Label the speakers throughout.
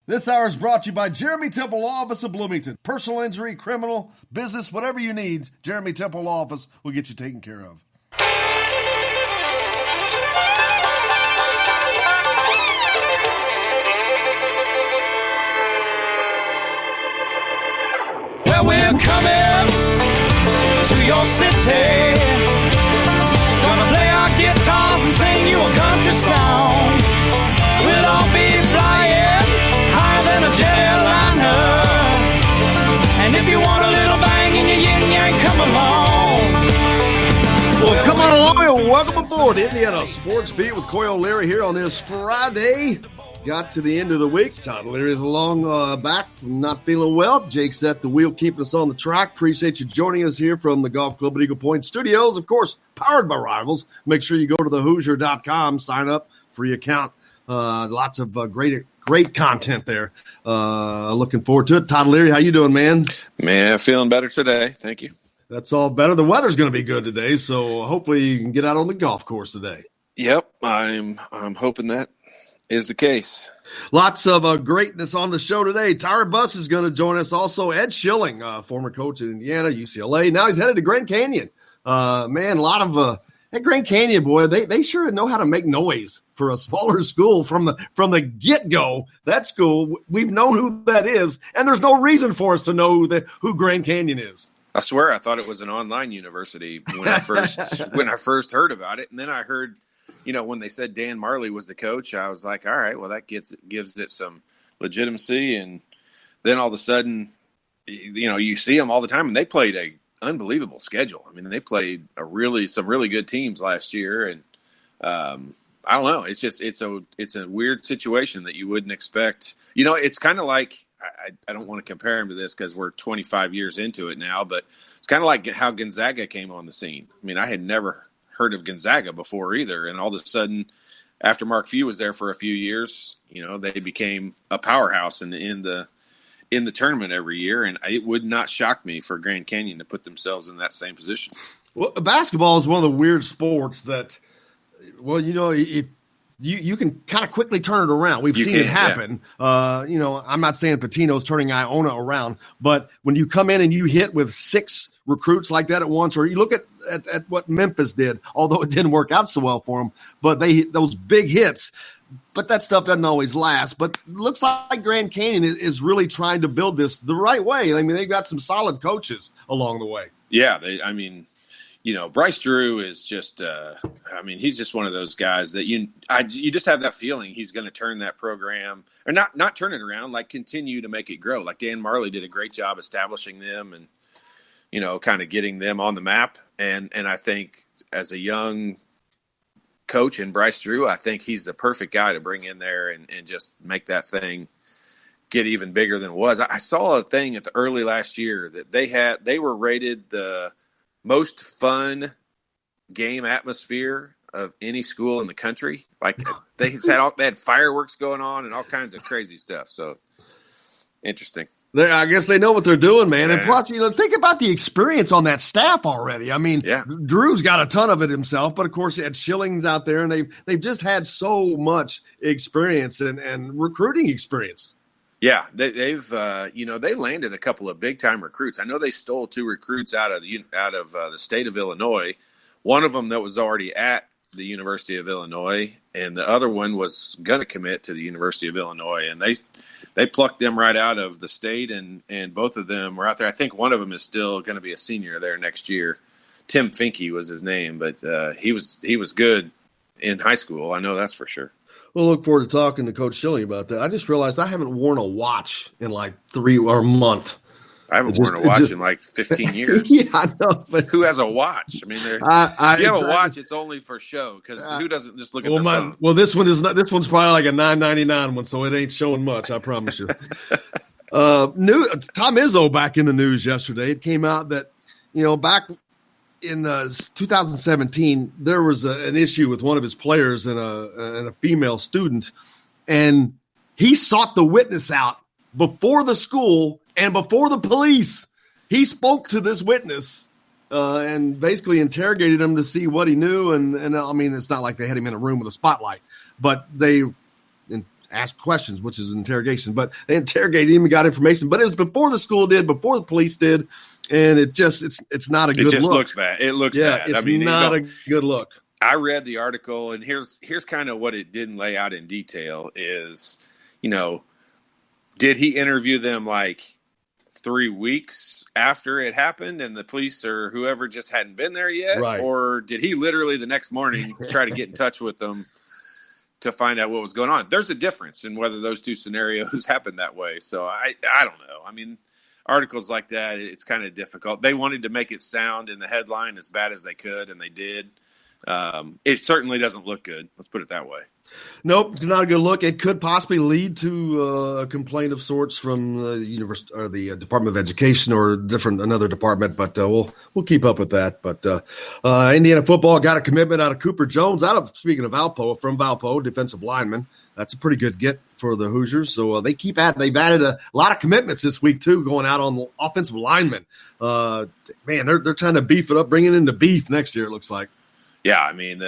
Speaker 1: This hour is brought to you by Jeremy Temple Law Office of Bloomington. Personal injury, criminal, business, whatever you need, Jeremy Temple Law Office will get you taken care of.
Speaker 2: Well, we're coming to your city. Gonna play our guitars and sing you a country song. We'll all be flying higher than a jetliner. And if you want a little bang in your yin-yang, come along.
Speaker 1: Well, come on along and welcome aboard Indiana Sports Beat with Coy O'Leary here on this Friday. Got to the end of the week. Todd O'Leary is along back from not feeling well. Jake's at the wheel keeping us on the track. Appreciate you joining us here from the Golf Club at Eagle Point Studios. Of course, powered by Rivals. Make sure you go to thehoosier.com, sign up, free account. Lots of great content there. Looking forward to it. Todd O'Leary, how you doing, man?
Speaker 3: Man, feeling better today. Thank you.
Speaker 1: That's all better. The weather's going to be good today, so hopefully you can get out on the golf course today.
Speaker 3: Yep, I'm hoping that is the case.
Speaker 1: Lots of greatness on the show today. Tyra Buss is going to join us also. Ed Schilling, former coach at Indiana, UCLA. Now he's headed to Grand Canyon. Man, a lot of at Grand Canyon, boy, they sure know how to make noise for a smaller school from the get-go. That school, we've known who that is, and there's no reason for us to know who Grand Canyon is.
Speaker 3: I swear I thought it was an online university when I first heard about it, and then I heard, when they said Dan Marley was the coach, I was like, all right, well, that gives it some legitimacy. And then all of a sudden, you see them all the time, and they played a unbelievable schedule. I mean, they played some really good teams last year, and I don't know. It's just it's a weird situation that you wouldn't expect. It's kind of like I don't want to compare him to this because we're 25 years into it now, but it's kind of like how Gonzaga came on the scene. I mean, I had never heard of Gonzaga before either, and all of a sudden, after Mark Few was there for a few years, they became a powerhouse in the tournament every year, and it would not shock me for Grand Canyon to put themselves in that same position.
Speaker 1: Well, basketball is one of the weird sports that, you can kind of quickly turn it around. We've seen it happen. Yeah. I'm not saying Pitino's turning Iona around, but when you come in and you hit with 6 recruits like that at once, or you look at what Memphis did, although it didn't work out so well for them, but those big hits. But that stuff doesn't always last. But it looks like Grand Canyon is really trying to build this the right way. I mean, they've got some solid coaches along the way.
Speaker 3: Yeah, Bryce Drew is just he's just one of those guys that you just have that feeling he's going to turn that program, or not turn it around, like continue to make it grow. Like Dan Marley did a great job establishing them and, kind of getting them on the map. And I think as a young coach in Bryce Drew, I think he's the perfect guy to bring in there and just make that thing get even bigger than it was. I saw a thing at the early last year that they were rated the most fun game atmosphere of any school in the country. Like they had fireworks going on and all kinds of crazy stuff. So interesting.
Speaker 1: I guess they know what they're doing, man. Yeah. And plus, think about the experience on that staff already. I mean, yeah. Drew's got a ton of it himself, but of course, he had Schilling's out there, and they've just had so much experience and recruiting experience.
Speaker 3: Yeah, they've they landed a couple of big time recruits. I know they stole 2 recruits out of the state of Illinois. One of them that was already at the University of Illinois, and the other one was going to commit to the University of Illinois, and they plucked them right out of the state, and both of them were out there. I think one of them is still going to be a senior there next year. Tim Finke was his name, but he was good in high school. I know that's for sure.
Speaker 1: We'll look forward to talking to Coach Schilling about that. I just realized I haven't worn a watch in like 3 or a month.
Speaker 3: I haven't worn a watch in like 15 years.
Speaker 1: Yeah, I know. But
Speaker 3: who has a watch? I mean, if you have a watch, it's only for show, because who doesn't just look at their phone?
Speaker 1: Well, this one is not. This one's probably like a $9.99 one, so it ain't showing much. I promise you. Tom Izzo back in the news yesterday. It came out that back in 2017 there was an issue with one of his players and a female student, and he sought the witness out before the school and before the police. He spoke to this witness and basically interrogated him to see what he knew. And I mean, it's not like they had him in a room with a spotlight, but they ask questions, which is an interrogation. But they interrogated him and got information. But it was before the school did, before the police did, and it's not a good look.
Speaker 3: It just looks bad. It looks bad.
Speaker 1: It's not a good look.
Speaker 3: I read the article, and here's kind of what it didn't lay out in detail is, did he interview them like 3 weeks after it happened and the police or whoever just hadn't been there yet?
Speaker 1: Right.
Speaker 3: Or did he literally the next morning try to get in touch with them to find out what was going on? There's a difference in whether those two scenarios happen that way. So I don't know. I mean, articles like that, it's kind of difficult. They wanted to make it sound in the headline as bad as they could, and they did. It certainly doesn't look good. Let's put it that way.
Speaker 1: Nope, it's not a good look. It could possibly lead to a complaint of sorts from the university or the Department of Education or another department. But we'll keep up with that. But Indiana football got a commitment out of Cooper Jones, speaking of from Valpo, defensive lineman. That's a pretty good get for the Hoosiers. So they've added a lot of commitments this week too, going out on the offensive linemen. Man, they're trying to beef it up, bringing in the beef next year. It looks like.
Speaker 3: Yeah, I mean,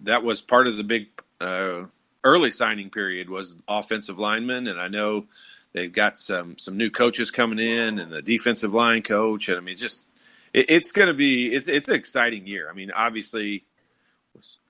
Speaker 3: that was part of the big early signing period was offensive linemen, and I know they've got some new coaches coming in and the defensive line coach, and I mean, it's going to be it's an exciting year. I mean, obviously,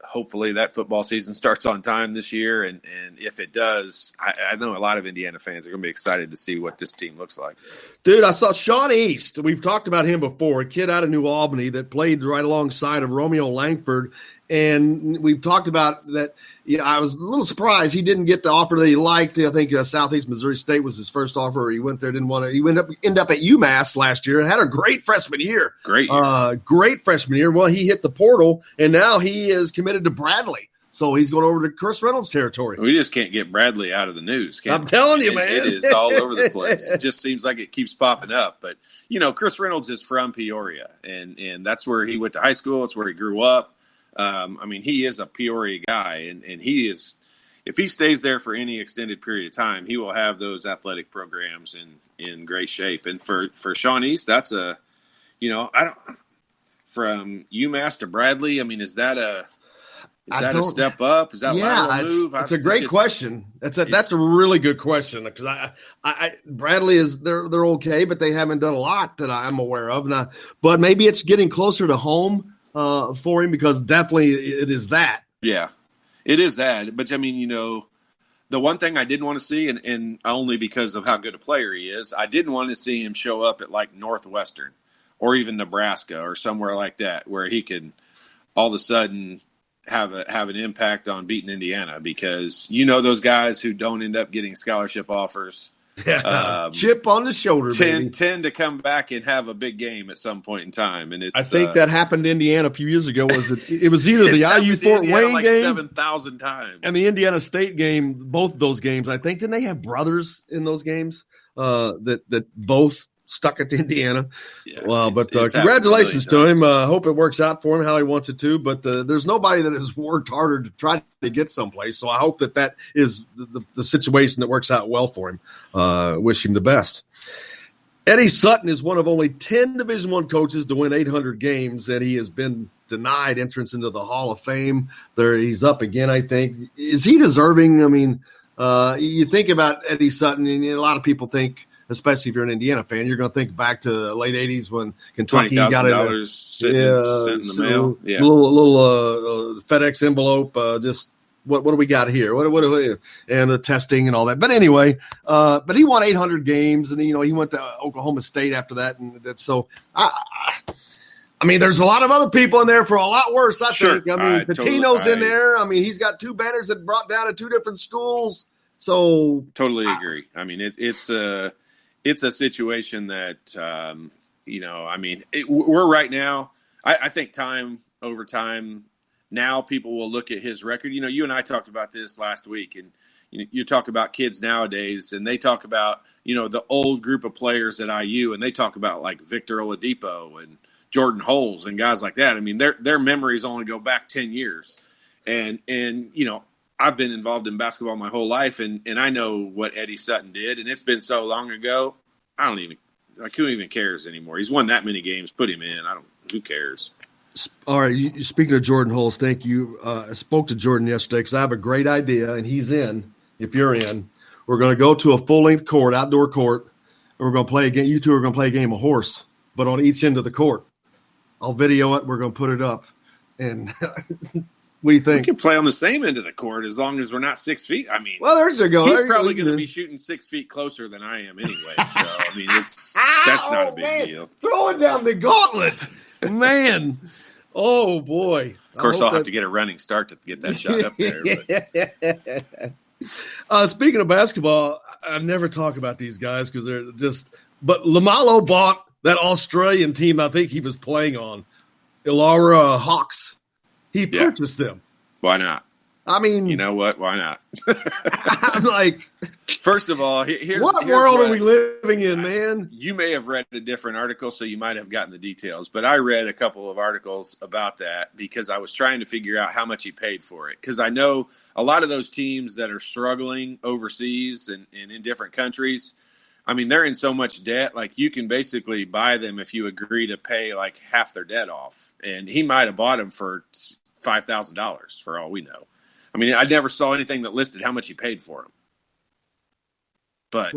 Speaker 3: hopefully that football season starts on time this year, and if it does, I know a lot of Indiana fans are going to be excited to see what this team looks like.
Speaker 1: Dude, I saw Sean East. We've talked about him before, a kid out of New Albany that played right alongside of Romeo Langford. And we've talked about that. I was a little surprised he didn't get the offer that he liked. I think Southeast Missouri State was his first offer. He went there, didn't want to. He ended up at UMass last year and had a great freshman year.
Speaker 3: Great
Speaker 1: freshman year. Well, he hit the portal, and now he is committed to Bradley. So he's going over to Chris Reynolds territory.
Speaker 3: We just can't get Bradley out of the news.
Speaker 1: I'm telling you, man.
Speaker 3: It is all over the place. It just seems like it keeps popping up. But, Chris Reynolds is from Peoria, and that's where he went to high school. It's where he grew up. I mean, he is a Peoria guy, and he is – if he stays there for any extended period of time, he will have those athletic programs in great shape. And for Sean East, that's a – from UMass to Bradley, I mean, is that a step up? Is that a lateral move?
Speaker 1: It's a great question. That's a really good question because I Bradley is they're okay, but they haven't done a lot that I'm aware of. But maybe it's getting closer to home for him because definitely it is that.
Speaker 3: Yeah, it is that. But I mean, the one thing I didn't want to see, and only because of how good a player he is, I didn't want to see him show up at like Northwestern or even Nebraska or somewhere like that where he could all of a sudden have an impact on beating Indiana because those guys who don't end up getting scholarship offers,
Speaker 1: chip on the shoulder,
Speaker 3: tend to come back and have a big game at some point in time. And
Speaker 1: I think that happened to Indiana a few years ago. It was either the IU Fort Wayne
Speaker 3: like
Speaker 1: game
Speaker 3: 7,000 times
Speaker 1: and the Indiana State game. Both of those games, I think, didn't they have brothers in those games that both stuck it to Indiana?
Speaker 3: Yeah,
Speaker 1: but congratulations to him. Hope it works out for him how he wants it to. But there's nobody that has worked harder to try to get someplace. So I hope that is the situation that works out well for him. Wish him the best. Eddie Sutton is one of only 10 Division I coaches to win 800 games, and he has been denied entrance into the Hall of Fame. He's up again, I think. Is he deserving? I mean, you think about Eddie Sutton, and a lot of people think, especially if you're an Indiana fan, you're going to think back to the late 80s when Kentucky got
Speaker 3: $20,000 sent in the mail. Yeah.
Speaker 1: Little FedEx envelope. Just what do we got here? What and the testing and all that. But anyway, but he won 800 games, and he went to Oklahoma State after that, and that's so. I mean, there's a lot of other people in there for a lot worse. I think. I mean, Patino's in there. I mean, he's got 2 banners that brought down at 2 different schools. So
Speaker 3: totally agree. I mean, it's a situation that, I mean, we're right now, I think time over time, now people will look at his record. You and I talked about this last week, and you talk about kids nowadays, and they talk about, the old group of players at IU, and they talk about like Victor Oladipo and Jordan Holes and guys like that. I mean, their memories only go back 10 years. And I've been involved in basketball my whole life, and I know what Eddie Sutton did, and it's been so long ago. Who even cares anymore? He's won that many games. Put him in. Who cares?
Speaker 1: All right. Speaking of Jordan Holes, thank you. I spoke to Jordan yesterday because I have a great idea, and he's in. if you're in. We're going to go to a full-length court, outdoor court, and we're going to play a game. You two are going to play a game of horse, but on each end of the court. I'll video it. We're going to put it up. And what do you think?
Speaker 3: We can play on the same end of the court as long as we're not 6 feet. I mean,
Speaker 1: well, there's you go.
Speaker 3: He's probably going to be shooting 6 feet closer than I am anyway. So, I mean, that's not a big deal.
Speaker 1: Throwing down the gauntlet. Man. Oh, boy.
Speaker 3: Of course, I'll have to get a running start to get that shot up there. But.
Speaker 1: Speaking of basketball, I never talk about these guys because they're just – but Lamalo bought that Australian team I think he was playing on, Illawarra Hawks. He purchased them.
Speaker 3: Why not?
Speaker 1: I mean,
Speaker 3: you know what? Why not?
Speaker 1: I'm like,
Speaker 3: first of all, here's
Speaker 1: what world are we living in, man?
Speaker 3: You may have read a different article, so you might have gotten the details. But I read a couple of articles about that because I was trying to figure out how much he paid for it. Because I know a lot of those teams that are struggling overseas and in different countries, I mean, they're in so much debt. Like, you can basically buy them if you agree to pay like half their debt off. And he might have bought them for $5,000 for all we know. I mean, I never saw anything that listed how much he paid for them. But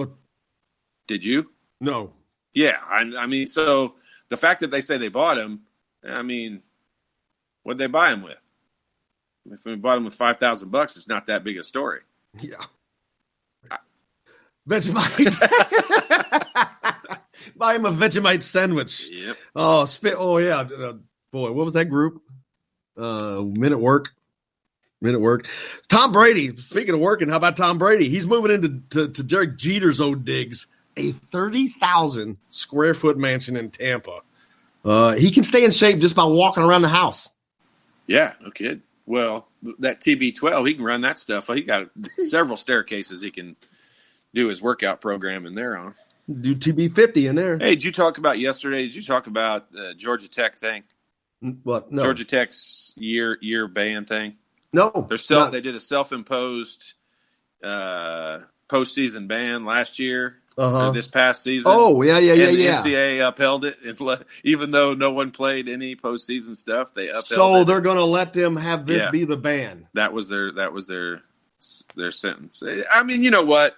Speaker 3: did you?
Speaker 1: No.
Speaker 3: Yeah, I mean, so the fact that they say they bought him, I mean, what'd they buy him with? If we bought him with $5,000, it's not that big a story.
Speaker 1: Yeah. Vegemite. Buy him a Vegemite sandwich.
Speaker 3: Yep.
Speaker 1: Oh, yeah. Boy, what was that group? Men at Work. Tom Brady. Speaking of working, how about Tom Brady? He's moving into Derek Jeter's old digs, a 30,000 square foot mansion in Tampa. He can stay in shape just by walking around the house.
Speaker 3: Yeah, no kid. Well, that TB12, he can run that stuff. He got several staircases he can do his workout program in there on.
Speaker 1: Do TB50 in there.
Speaker 3: Hey, did you talk about yesterday? Did you talk about the Georgia Tech thing?
Speaker 1: What? No.
Speaker 3: Georgia Tech's year ban thing?
Speaker 1: No.
Speaker 3: They did a self-imposed postseason ban last year, this past season.
Speaker 1: Oh, yeah.
Speaker 3: And the NCAA upheld it, even though no one played any postseason stuff. They upheld it.
Speaker 1: So they're going to let them have this be the ban.
Speaker 3: That was their sentence. I mean, you know what?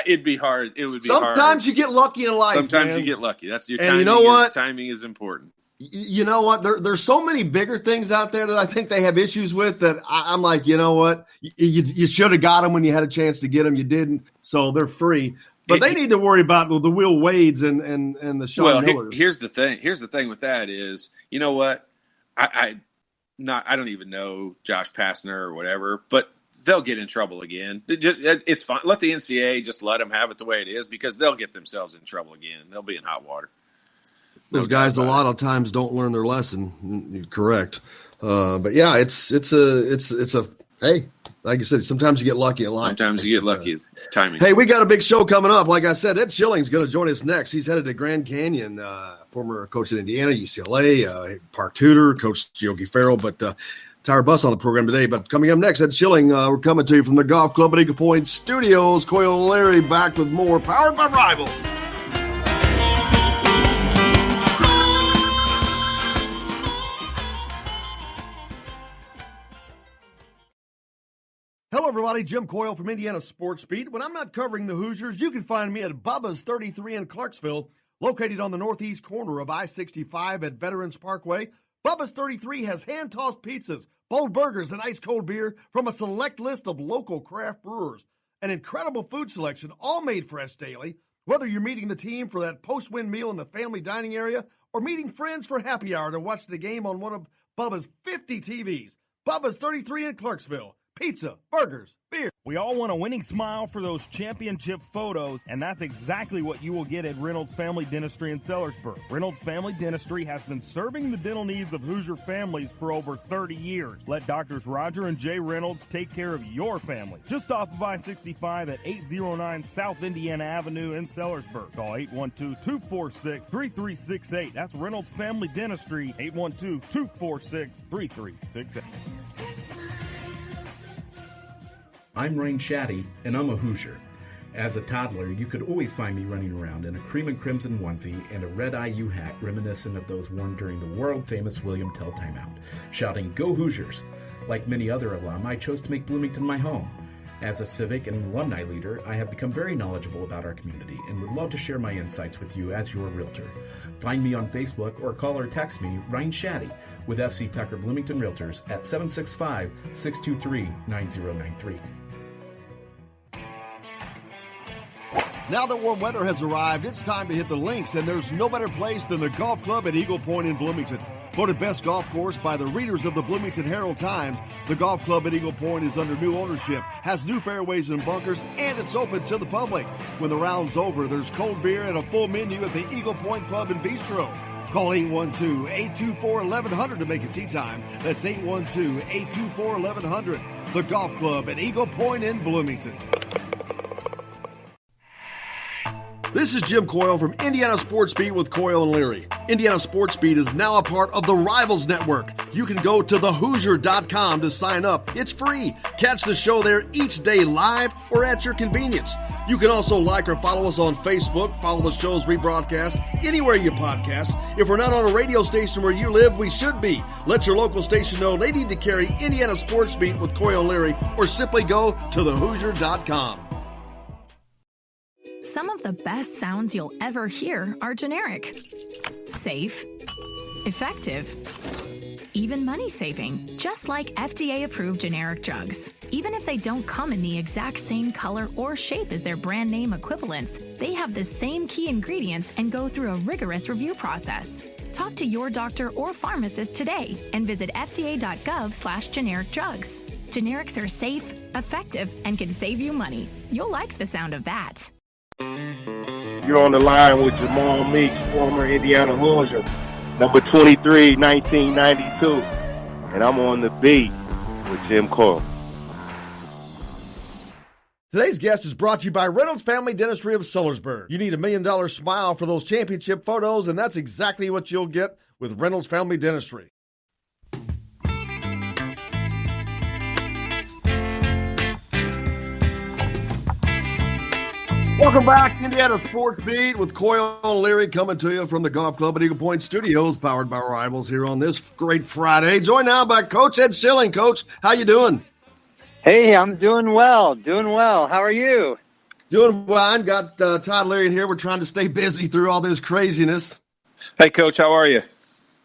Speaker 3: It'd be hard. It would be hard.
Speaker 1: Sometimes you get lucky in life.
Speaker 3: Sometimes you get lucky. That's your timing.
Speaker 1: And you know what?
Speaker 3: Timing is important.
Speaker 1: You know what? There's so many bigger things out there that I think they have issues with that I'm like, you know what? You should have got them when you had a chance to get them. You didn't, so they're free. But they need to worry about the Will Wades and the Sean Millers.
Speaker 3: Here's the thing. Here's the thing with that is, you know what? I don't even know Josh Pastner or whatever, but they'll get in trouble again. It's fine. Let the NCAA just let them have it the way it is because they'll get themselves in trouble again. They'll be in hot water.
Speaker 1: Those guys a lot of times don't learn their lesson. You're correct. But yeah, it's a hey, like you said, sometimes you get lucky in life.
Speaker 3: Sometimes you get lucky timing.
Speaker 1: Hey, we got a big show coming up. Like I said, Ed Schilling's going to join us next. He's headed to Grand Canyon, former coach at Indiana, UCLA, Park tutor, Coach Yogi Ferrell, but Tyra Buss on the program today. But coming up next, Ed Schilling, we're coming to you from the Golf Club at Eagle Point Studios. Coyle and Larry back with more Powered by Rivals. Hello, everybody. Jim Coyle from Indiana Sports Beat. When I'm not covering the Hoosiers, you can find me at Bubba's 33 in Clarksville, located on the northeast corner of I-65 at Veterans Parkway. Bubba's 33 has hand-tossed pizzas, bold burgers, and ice-cold beer from a select list of local craft brewers. An incredible food selection, all made fresh daily. Whether you're meeting the team for that post-win meal in the family dining area or meeting friends for happy hour to watch the game on one of Bubba's 50 TVs. Bubba's 33 in Clarksville. Pizza, burgers, beer.
Speaker 4: We all want a winning smile for those championship photos, and that's exactly what you will get at Reynolds Family Dentistry in Sellersburg. Reynolds Family Dentistry has been serving the dental needs of Hoosier families for over 30 years. Let Doctors Roger and Jay Reynolds take care of your family. Just off of I-65 at 809 South Indiana Avenue in Sellersburg. Call 812-246-3368. That's Reynolds Family Dentistry, 812-246-3368.
Speaker 5: I'm Rain Shaddy, and I'm a Hoosier. As a toddler, you could always find me running around in a cream and crimson onesie and a red IU hat reminiscent of those worn during the world-famous William Tell timeout, shouting, "Go Hoosiers!" Like many other alum, I chose to make Bloomington my home. As a civic and alumni leader, I have become very knowledgeable about our community and would love to share my insights with you as your realtor. Find me on Facebook or call or text me, Ryan Shaddy, with FC Tucker Bloomington Realtors at 765-623-9093.
Speaker 1: Now that warm weather has arrived, it's time to hit the links, and there's no better place than the golf club at Eagle Point in Bloomington. Voted best golf course by the readers of the Bloomington Herald-Times, the golf club at Eagle Point is under new ownership, has new fairways and bunkers, and it's open to the public. When the round's over, there's cold beer and a full menu at the Eagle Point Pub and Bistro. Call 812-824-1100 to make a tee time. That's 812-824-1100. The golf club at Eagle Point in Bloomington. This is Jim Coyle from Indiana Sports Beat with Coyle and Leary. Indiana Sports Beat is now a part of the Rivals Network. You can go to thehoosier.com to sign up. It's free. Catch the show there each day live or at your convenience. You can also like or follow us on Facebook, follow the show's rebroadcast anywhere you podcast. If we're not on a radio station where you live, we should be. Let your local station know they need to carry Indiana Sports Beat with Coyle and Leary, or simply go to thehoosier.com.
Speaker 6: Some of the best sounds you'll ever hear are generic, safe, effective, even money-saving, just like FDA-approved generic drugs. Even if they don't come in the exact same color or shape as their brand name equivalents, they have the same key ingredients and go through a rigorous review process. Talk to your doctor or pharmacist today and visit fda.gov/generic drugs. Generics are safe, effective, and can save you money. You'll like the sound of that.
Speaker 7: You're on the line with Jamal Meeks, former Indiana Hoosier, number 23, 1992. And I'm on the beat with Jim Coyle.
Speaker 1: Today's guest is brought to you by Reynolds Family Dentistry of Sellersburg. You need $1 million smile for those championship photos, and that's exactly what you'll get with Reynolds Family Dentistry. Welcome back, Indiana Sports Beat with Coyle and Leary, coming to you from the Golf Club at Eagle Point Studios, powered by Rivals here on this great Friday. Joined now by Coach Ed Schilling. Coach, how you doing?
Speaker 8: Hey, I'm doing well. How are you?
Speaker 1: Doing fine. Got Todd Leary in here. We're trying to stay busy through all this craziness.
Speaker 3: Hey, Coach, how are you?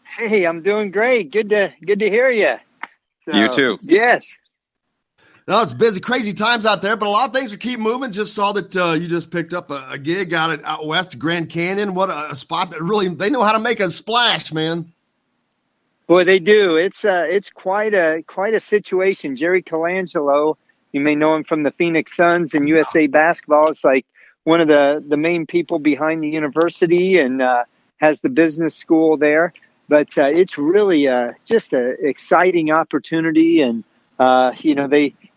Speaker 8: Hey, I'm doing great. Good to hear you. So,
Speaker 3: you too.
Speaker 8: Yes.
Speaker 1: No, it's busy, crazy times out there, but a lot of things are keep moving. Just saw that you just picked up a gig out west, Grand Canyon. What a spot that really, they know how to make a splash, man.
Speaker 8: Boy, they do. It's quite a situation. Jerry Colangelo, you may know him from the Phoenix Suns and USA Basketball. It's like one of the main people behind the university and has the business school there. But it's really just an exciting opportunity. And,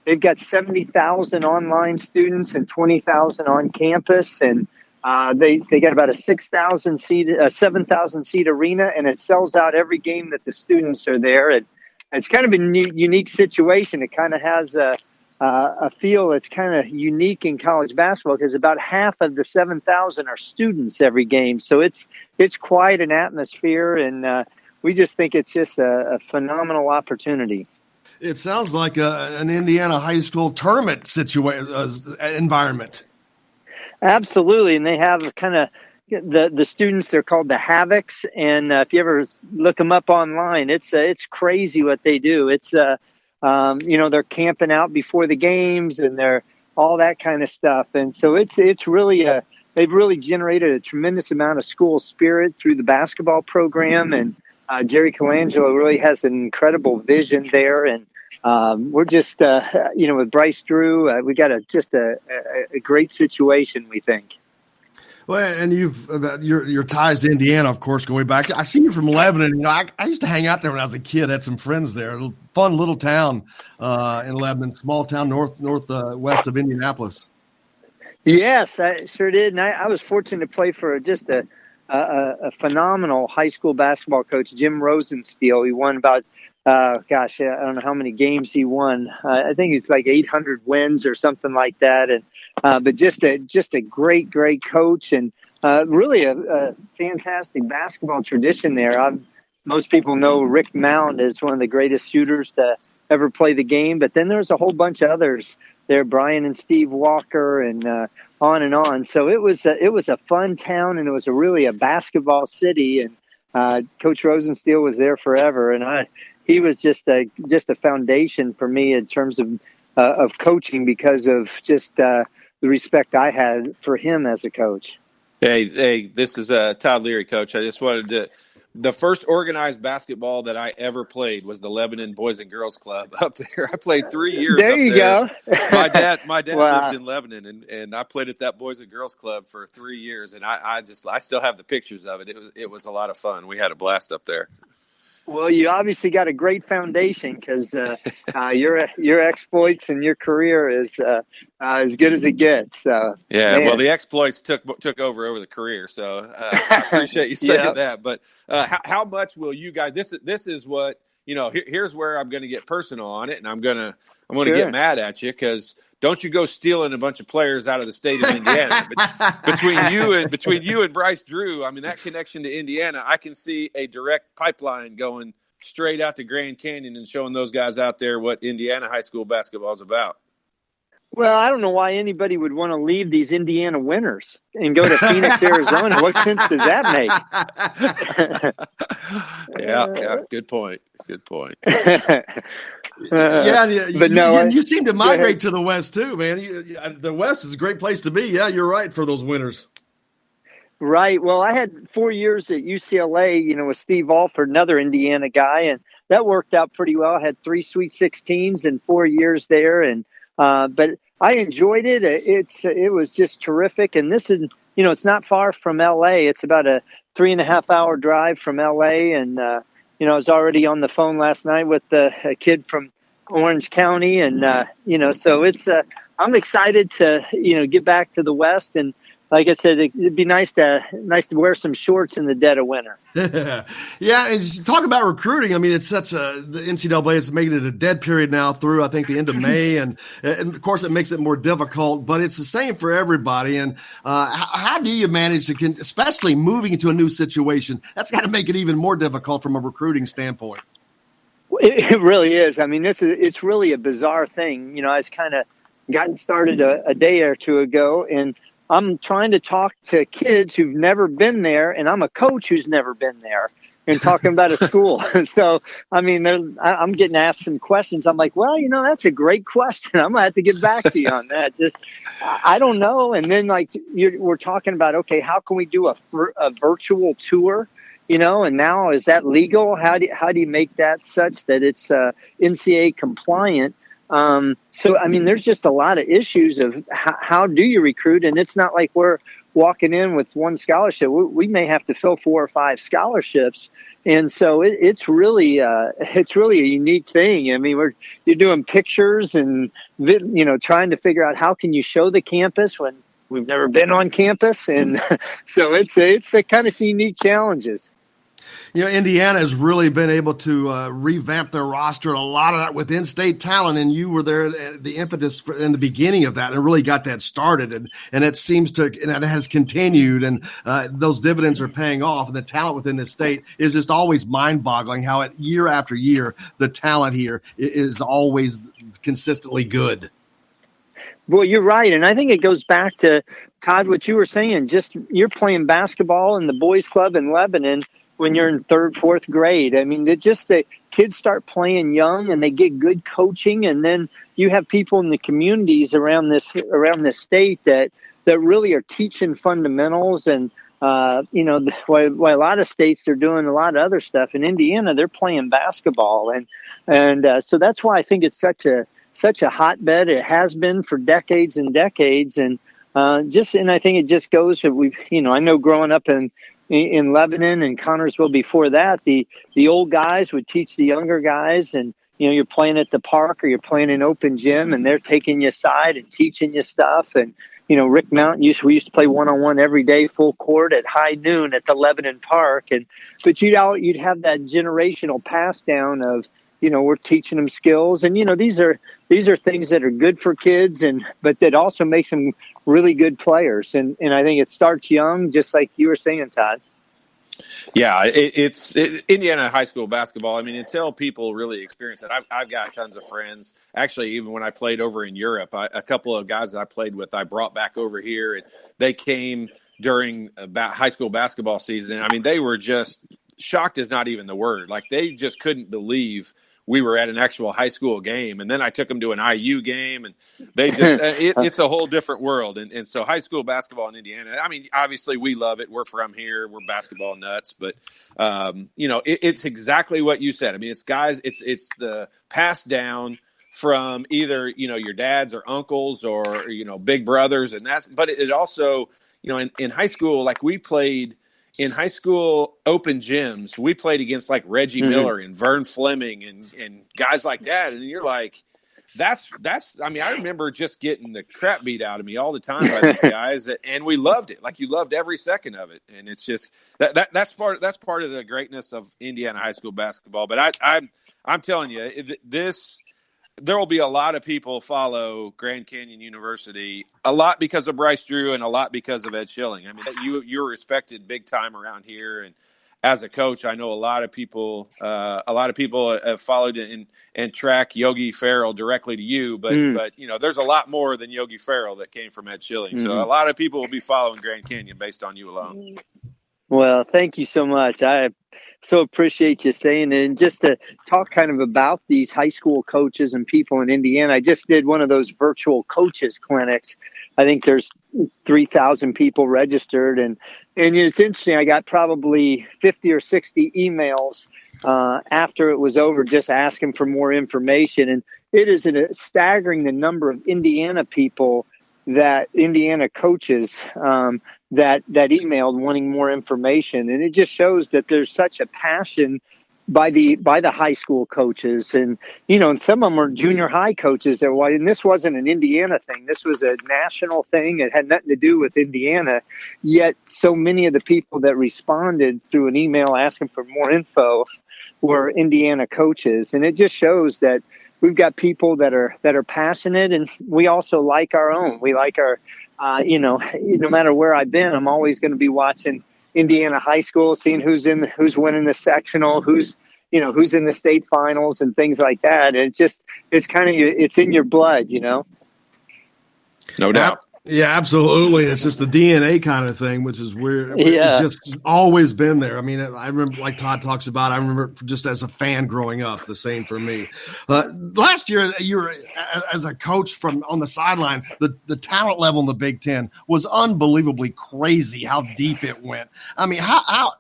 Speaker 8: they've got 70,000 online students and 20,000 on campus. And they got about a 7,000 seat arena, and it sells out every game that the students are there. And it's kind of a unique situation. It kind of has a feel that's kind of unique in college basketball because about half of the 7,000 are students every game. So it's quite an atmosphere, and we just think it's just a phenomenal opportunity.
Speaker 1: It sounds like an Indiana high school tournament environment.
Speaker 8: Absolutely, and they have kind of the students. They're called the Havocs, and if you ever look them up online, it's crazy what they do. It's they're camping out before the games, and they're all that kind of stuff. And so it's really they've really generated a tremendous amount of school spirit through the basketball program, and Jerry Colangelo really has an incredible vision there. And we're just with Bryce Drew, we got a great situation, we think.
Speaker 1: Well, and your ties to Indiana, of course, going back. I see you from Lebanon. You know, I used to hang out there when I was a kid. Had some friends there. A fun little town in Lebanon, small town northwest of Indianapolis.
Speaker 8: Yes, I sure did. And I was fortunate to play for just a phenomenal high school basketball coach, Jim Rosensteel. He won about I don't know how many games he won. I think it's like 800 wins or something like that. And but just a great coach, and really a fantastic basketball tradition there. Most people know Rick Mount is one of the greatest shooters to ever play the game, but then there's a whole bunch of others there, Brian and Steve Walker, and on and on. So it was a fun town, and it was really a basketball city. And Coach Rosensteel was there forever, and he was just a foundation for me in terms of coaching, because of just the respect I had for him as a coach.
Speaker 3: Hey, this is Todd Leary, Coach. I just wanted to. The first organized basketball that I ever played was the Lebanon Boys and Girls Club up there. I played 3 years
Speaker 8: there
Speaker 3: up
Speaker 8: you
Speaker 3: there.
Speaker 8: go.
Speaker 3: My dad
Speaker 8: Wow.
Speaker 3: lived in Lebanon, and I played at that Boys and Girls Club for 3 years, and I still have the pictures of it. It was a lot of fun. We had a blast up there.
Speaker 8: Well, you obviously got a great foundation, because your exploits and your career is as good as it gets. So,
Speaker 3: yeah,
Speaker 8: man.
Speaker 3: well, the exploits took over the career, so I appreciate you saying
Speaker 8: Yep.
Speaker 3: that. But how much will you guys? This is what here's where I'm going to get personal on it, and I'm gonna
Speaker 8: Sure.
Speaker 3: get mad at you, because don't you go stealing a bunch of players out of the state of Indiana. Between you and Bryce Drew, I mean, that connection to Indiana, I can see a direct pipeline going straight out to Grand Canyon and showing those guys out there what Indiana high school basketball is about.
Speaker 8: Well, I don't know why anybody would want to leave these Indiana winners and go to Phoenix, Arizona. What sense does that make?
Speaker 3: Yeah, good point.
Speaker 8: But no,
Speaker 1: you seem to migrate to the West too, man. The West is a great place to be. Yeah, you're right for those winners.
Speaker 8: Right. Well, I had 4 years at UCLA, with Steve Alford, another Indiana guy, and that worked out pretty well. I had 3 Sweet 16s in 4 years there, and but I enjoyed it. It was just terrific. And this is, it's not far from LA. It's about a 3.5 hour drive from LA. And, I was already on the phone last night with a kid from Orange County. And, so it's, I'm excited to, get back to the West. And like I said, it'd be nice to wear some shorts in the dead of winter.
Speaker 1: Yeah, and talk about recruiting. I mean, it's the NCAA is making it a dead period now through, I think, the end of May, and of course it makes it more difficult. But it's the same for everybody. And how do you manage to, especially moving into a new situation? That's got to make it even more difficult from a recruiting standpoint.
Speaker 8: It really is. I mean, it's really a bizarre thing. I was kind of gotten started a day or two ago, and I'm trying to talk to kids who've never been there, and I'm a coach who's never been there, and talking about a school. So, I mean, I'm getting asked some questions. I'm like, well, that's a great question. I'm going to have to get back to you on that. I don't know. And then, we're talking about, okay, how can we do a virtual tour? And now, is that legal? How do you make that such that it's NCAA compliant? So, I mean, there's just a lot of issues of how do you recruit? And it's not like we're walking in with one scholarship. We may have to fill 4 or 5 scholarships. And so it's really a unique thing. I mean, you're doing pictures and, trying to figure out how can you show the campus when we've never been on campus. And so it's a kind of unique challenges.
Speaker 1: Indiana has really been able to revamp their roster, a lot of that with in-state talent, and you were there at the impetus in the beginning of that and really got that started, and it seems to, and it has continued, and those dividends are paying off, and the talent within this state is just always mind-boggling how year after year the talent here is always consistently good.
Speaker 8: Well, you're right, and I think it goes back to, Todd, what you were saying, just you're playing basketball in the boys club in Lebanon when you're in 3rd, 4th grade. I mean, the kids start playing young and they get good coaching. And then you have people in the communities around this state that really are teaching fundamentals. And, while a lot of states, they're doing a lot of other stuff. In Indiana, they're playing basketball. And so that's why I think it's such a hotbed. It has been for decades and decades. And I think it just goes to, I know growing up in Lebanon and Connersville before that, the old guys would teach the younger guys, and you're playing at the park or you're playing in open gym, and they're taking you aside and teaching you stuff. And Rick Mountain we used to play 1-on-1 every day, full court at high noon at the Lebanon Park, but you'd have that generational pass down of we're teaching them skills, and these are things that are good for kids, but that also makes them really good players. And I think it starts young, just like you were saying, Todd.
Speaker 3: Yeah, it's Indiana high school basketball. I mean, until people really experience it, I've got tons of friends. Actually, even when I played over in Europe, a couple of guys that I played with, I brought back over here, and they came during high school basketball season. And I mean, they were just shocked is not even the word. Like, they just couldn't believe we were at an actual high school game. And then I took them to an IU game, and they just it's a whole different world. And so high school basketball in Indiana, I mean, obviously we love it. We're from here. We're basketball nuts. But, it's exactly what you said. I mean, it's guys, it's the pass down from either, your dads or uncles or, big brothers. But it also, in high school, like we played – in high school open gyms, we played against like Reggie Miller and Vern Fleming and guys like that. And you're like, that's, I mean, I remember just getting the crap beat out of me all the time by these guys, and we loved it. Like, you loved every second of it. And it's just that's part of the greatness of Indiana high school basketball. But I'm telling you, there will be a lot of people follow Grand Canyon University, a lot because of Bryce Drew and a lot because of Ed Schilling. I mean, you're respected big time around here, and as a coach, I know a lot of people have followed and track Yogi Ferrell directly to you, but there's a lot more than Yogi Ferrell that came from Ed Schilling. So a lot of people will be following Grand Canyon based on you alone.
Speaker 8: Well, thank you so much. I so appreciate you saying it. And just to talk kind of about these high school coaches and people in Indiana, I just did one of those virtual coaches clinics. I think there's 3,000 people registered. And it's interesting. I got probably 50 or 60 emails after it was over, just asking for more information. And it is staggering the number of Indiana people, that Indiana coaches that emailed wanting more information. And it just shows that there's such a passion by the high school coaches. And, and some of them are junior high coaches. And this wasn't an Indiana thing. This was a national thing. It had nothing to do with Indiana. Yet so many of the people that responded through an email asking for more info were Indiana coaches. And it just shows that we've got people that are passionate, and we also like our own. We like our, no matter where I've been, I'm always going to be watching Indiana high school, seeing who's winning the sectional, who's in the state finals and things like that. And it's in your blood,
Speaker 3: No doubt.
Speaker 1: Yeah, absolutely. It's just a DNA kind of thing, which is weird.
Speaker 8: Yeah.
Speaker 1: It's just always been there. I mean, I remember, like Todd talks about, I remember just as a fan growing up, the same for me. Last year, you were, as a coach on the sideline, the talent level in the Big Ten was unbelievably crazy how deep it went. I mean, how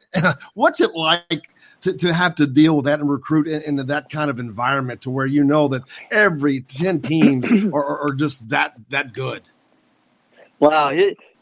Speaker 1: what's it like to have to deal with that and recruit into that kind of environment to where that every 10 teams are just that good?
Speaker 8: Wow.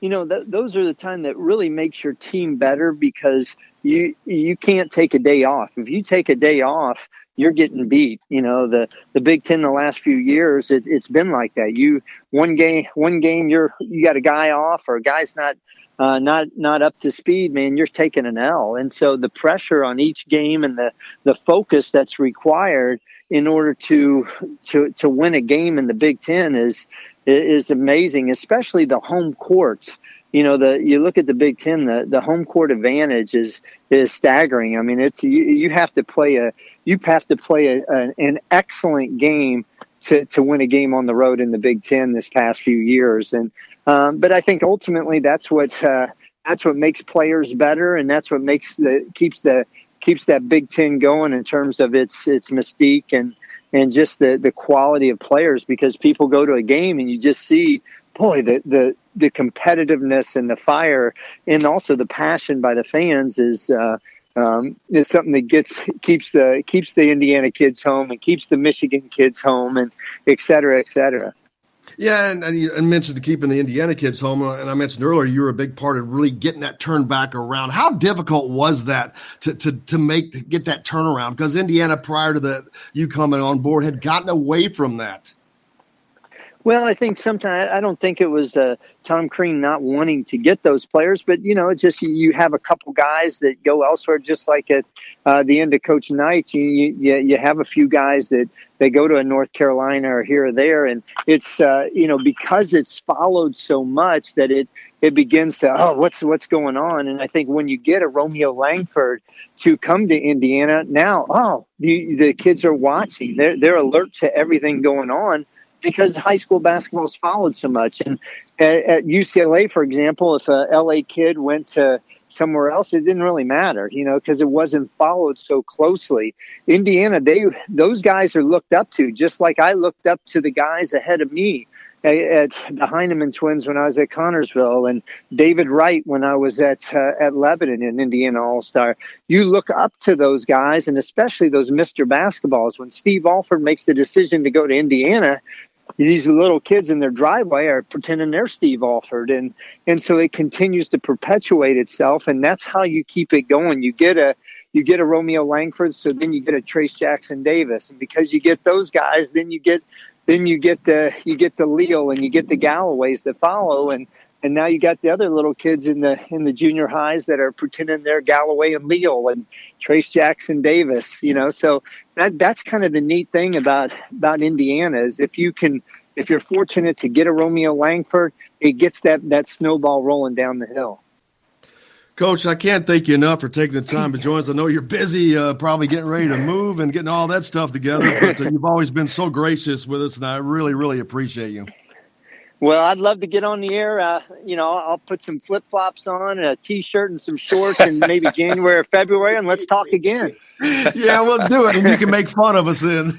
Speaker 8: Those are the time that really makes your team better, because you can't take a day off. If you take a day off, you're getting beat. The Big Ten the last few years, it's been like that. One game you got a guy off, or a guy's not up to speed, man, you're taking an L. And so the pressure on each game and the focus that's required in order to win a game in the Big Ten is amazing, especially the home courts. You look at the Big Ten, the home court advantage is staggering. I mean, you have to play an excellent game to win a game on the road in the Big Ten this past few years. And but I think ultimately that's what makes players better, and that's what keeps that Big Ten going in terms of its mystique and just the quality of players, because people go to a game and you just see, boy, the competitiveness and the fire, and also the passion by the fans is something that keeps the Indiana kids home and keeps the Michigan kids home, and et cetera, et cetera.
Speaker 1: Yeah, and you mentioned keeping the Indiana kids home, and I mentioned earlier you were a big part of really getting that turned back around. How difficult was that to get that turnaround? Because Indiana, prior to you coming on board, had gotten away from that.
Speaker 8: Well, I think sometimes I don't think it was Tom Crean not wanting to get those players, but it's just you have a couple guys that go elsewhere, just like at the end of Coach Knight. You have a few guys that they go to a North Carolina or here or there, and it's because it's followed so much that it begins to, what's going on? And I think when you get a Romeo Langford to come to Indiana now, the kids are watching. They're alert to everything going on because high school basketball is followed so much. And at UCLA, for example, if a LA kid went to somewhere else, it didn't really matter, because it wasn't followed so closely. Indiana, those guys are looked up to, just like I looked up to the guys ahead of me at the Heineman twins when I was at Connorsville, and David Wright when I was at Lebanon in Indiana All-Star. You look up to those guys, and especially those Mr. Basketballs. When Steve Alford makes the decision to go to Indiana, these little kids in their driveway are pretending they're Steve Alford, and so it continues to perpetuate itself, and that's how you keep it going. You get a Romeo Langford, so then you get a Trace Jackson Davis, and because you get those guys, then you get the Leal and you get the Galloways that follow, and now you got the other little kids in the junior highs that are pretending they're Galloway and Leal and Trace Jackson Davis, So that's kind of the neat thing about Indiana is if you're fortunate to get a Romeo Langford, it gets that snowball rolling down the hill.
Speaker 1: Coach, I can't thank you enough for taking the time to join us. I know you're busy, probably getting ready to move and getting all that stuff together, but you've always been so gracious with us, and I really, really appreciate you.
Speaker 8: Well, I'd love to get on the air. I'll put some flip-flops on, a T-shirt and some shorts in maybe January or February, and let's talk again.
Speaker 1: Yeah, we'll do it, and you can make fun of us then.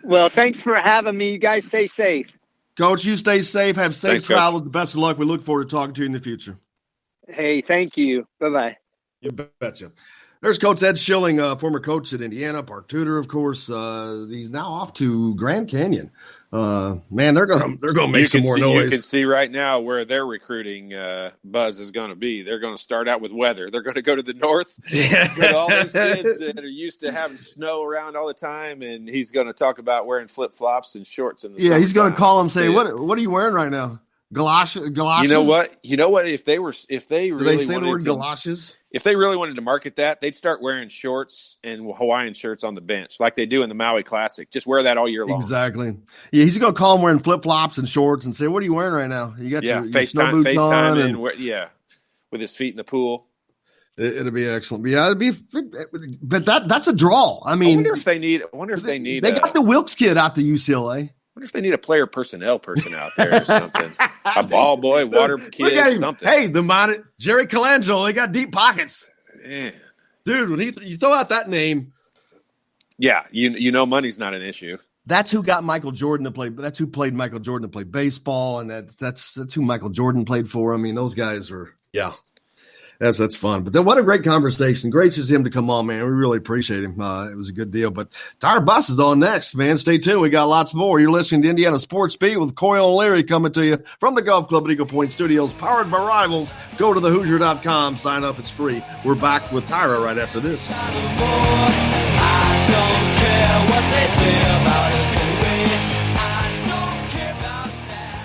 Speaker 8: Well, thanks for having me. You guys stay safe.
Speaker 1: Coach, you stay safe. Have safe
Speaker 3: Thanks,
Speaker 1: travels.
Speaker 3: Coach.
Speaker 1: Best of luck. We look forward to talking to you in the future.
Speaker 8: Hey, thank you. Bye-bye.
Speaker 1: You betcha. There's Coach Ed Schilling, former coach at Indiana, Park Tudor, of course. He's now off to Grand Canyon. Man, they're gonna make some more noise.
Speaker 3: You can see right now where their recruiting buzz is going to be. They're going to start out with weather. They're going to go to the north. Get all those kids that are used to having snow around all the time, and he's going to talk about wearing flip flops and shorts in the summertime.
Speaker 1: He's going to call them and say, "What are you wearing right now? Galoshes?"
Speaker 3: You know what? If they really
Speaker 1: say the word galoshes?
Speaker 3: If they really wanted to market that, they'd start wearing shorts and Hawaiian shirts on the bench like they do in the Maui Classic. Just wear that all year long.
Speaker 1: Exactly. Yeah, he's going to call them wearing flip-flops and shorts and say, "What are you wearing right now?" You got your
Speaker 3: FaceTime and with his feet in the pool.
Speaker 1: It'll be excellent. Yeah, but that's a draw. I mean,
Speaker 3: I wonder if they need.
Speaker 1: They got the Wilkes kid out to UCLA.
Speaker 3: I wonder if they need a player personnel person out there or something. A ball boy, water kid, something.
Speaker 1: Hey, Jerry Colangelo, they got deep pockets.
Speaker 3: Man.
Speaker 1: Dude, when you throw out that name.
Speaker 3: Yeah, you know money's not an issue.
Speaker 1: That's who got Michael Jordan to play. That's who played Michael Jordan to play baseball, and that's who Michael Jordan played for. I mean, those guys were, yeah. That's fun. But then what a great conversation. Gracious of him to come on, man. We really appreciate him. It was a good deal. But Tire Bus is on next, man. Stay tuned. We got lots more. You're listening to Indiana Sports Beat with Coyle and Larry coming to you from the Golf Club at Eagle Point Studios, powered by Rivals. Go to thehoosier.com. Sign up. It's free. We're back with Tyra right after this.
Speaker 2: I don't care what they say about us anyway. I don't care about that.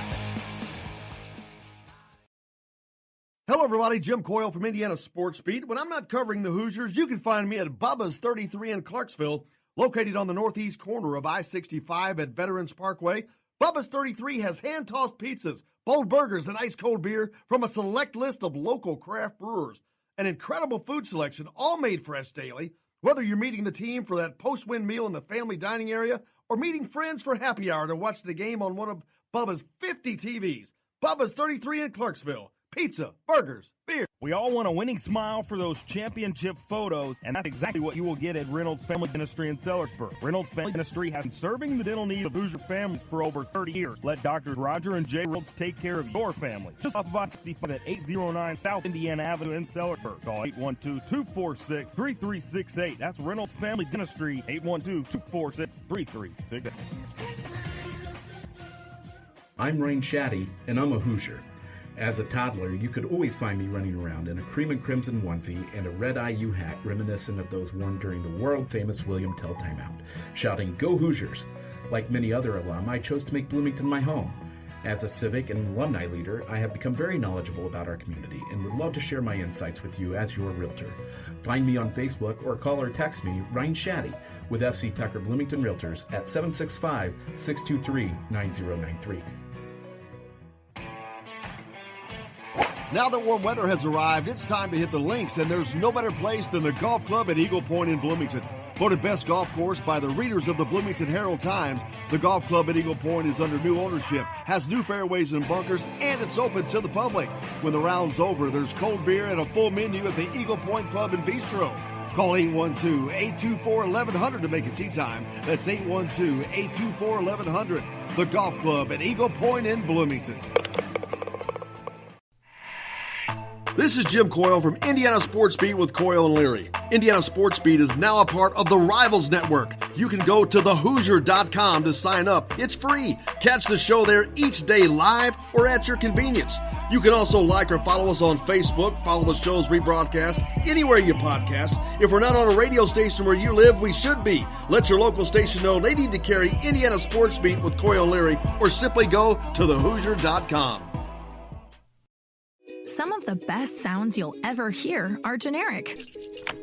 Speaker 1: Hello, everybody. Jim Coyle from Indiana Sports Beat. When I'm not covering the Hoosiers, you can find me at Bubba's 33 in Clarksville, located on the northeast corner of I-65 at Veterans Parkway. Bubba's 33 has hand-tossed pizzas, bold burgers, and ice-cold beer from a select list of local craft brewers. An incredible food selection, all made fresh daily. Whether you're meeting the team for that post-win meal in the family dining area or meeting friends for happy hour to watch the game on one of Bubba's 50 TVs. Bubba's 33 in Clarksville. Pizza, burgers, beer.
Speaker 4: We all want a winning smile for those championship photos, and that's exactly what you will get at Reynolds Family Dentistry in Sellersburg. Reynolds Family Dentistry has been serving the dental needs of Hoosier families for over 30 years. Let Drs. Roger and Jay Reynolds take care of your family. Just off of I-65 at 809 South Indiana Avenue in Sellersburg. Call 812-246-3368. That's Reynolds Family Dentistry, 812-246-3368.
Speaker 5: I'm Rain Shaddy, and I'm a Hoosier. As a toddler, you could always find me running around in a cream and crimson onesie and a red IU hat reminiscent of those worn during the world-famous William Tell timeout, shouting, "Go Hoosiers!" Like many other alum, I chose to make Bloomington my home. As a civic and alumni leader, I have become very knowledgeable about our community and would love to share my insights with you as your realtor. Find me on Facebook or call or text me, Ryan Shaddy, with FC Tucker Bloomington Realtors at 765-623-9093.
Speaker 1: Now that warm weather has arrived, it's time to hit the links, and there's no better place than the golf club at Eagle Point in Bloomington. Voted best golf course by the readers of the Bloomington Herald-Times, the golf club at Eagle Point is under new ownership, has new fairways and bunkers, and it's open to the public. When the round's over, there's cold beer and a full menu at the Eagle Point Pub and Bistro. Call 812-824-1100 to make a tee time. That's 812-824-1100. The golf club at Eagle Point in Bloomington. This is Jim Coyle from Indiana Sports Beat with Coyle and Leary. Indiana Sports Beat is now a part of the Rivals Network. You can go to thehoosier.com to sign up. It's free. Catch the show there each day live or at your convenience. You can also like or follow us on Facebook, follow the show's rebroadcast anywhere you podcast. If we're not on a radio station where you live, we should be. Let your local station know they need to carry Indiana Sports Beat with Coyle and Leary, or simply go to thehoosier.com.
Speaker 6: Some of the best sounds you'll ever hear are generic,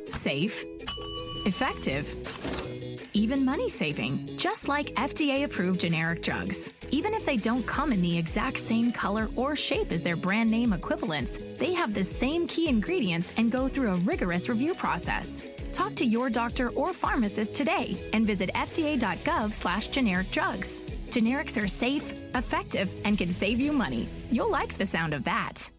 Speaker 6: safe, effective, even money-saving, just like FDA-approved generic drugs. Even if they don't come in the exact same color or shape as their brand name equivalents, they have the same key ingredients and go through a rigorous review process. Talk to your doctor or pharmacist today and visit fda.gov/generic drugs. Generics are safe, effective, and can save you money. You'll like the sound of that.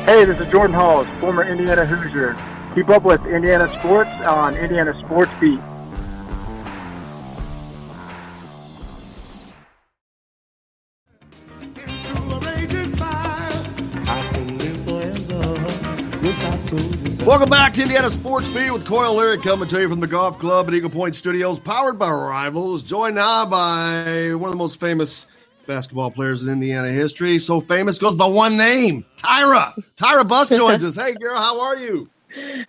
Speaker 9: Hey, this is Jordan Halls, former Indiana Hoosier. Keep up with Indiana sports on Indiana Sports Beat.
Speaker 1: Welcome back to Indiana Sports Beat with Coyle and Leary, coming to you from the golf club at Eagle Point Studios, powered by Rivals, joined now by one of the most famous basketball players in Indiana history. So famous, goes by one name, Tyra. Tyra Buss joins us. Hey, girl, how are you?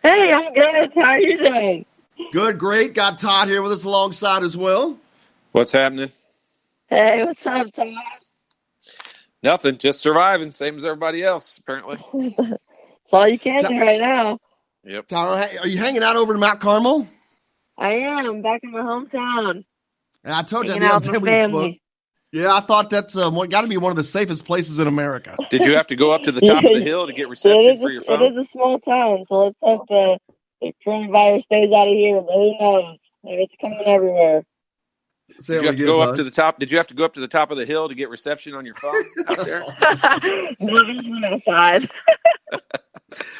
Speaker 10: Hey, I'm good. How are you doing?
Speaker 1: Good, great. Got Todd here with us alongside as well.
Speaker 3: What's happening?
Speaker 10: Hey, what's up, Todd?
Speaker 3: Nothing. Just surviving, same as everybody else, apparently.
Speaker 10: That's all you can do right now.
Speaker 3: Yep.
Speaker 1: Tyra, are you hanging out over in Mount Carmel?
Speaker 10: I am back in my hometown.
Speaker 1: And I told you,
Speaker 10: hanging out with my family.
Speaker 1: Yeah, I thought that's got to be one of the safest places in America.
Speaker 3: Did you have to go up to the top of the hill to get reception for your phone?
Speaker 10: It is a small town, so let's hope the coronavirus stays out of here, but who knows? It's coming everywhere.
Speaker 3: Did you have to go up to the top? Did you have to go up to the top of the hill to get reception on your phone out there?
Speaker 10: No, just went outside.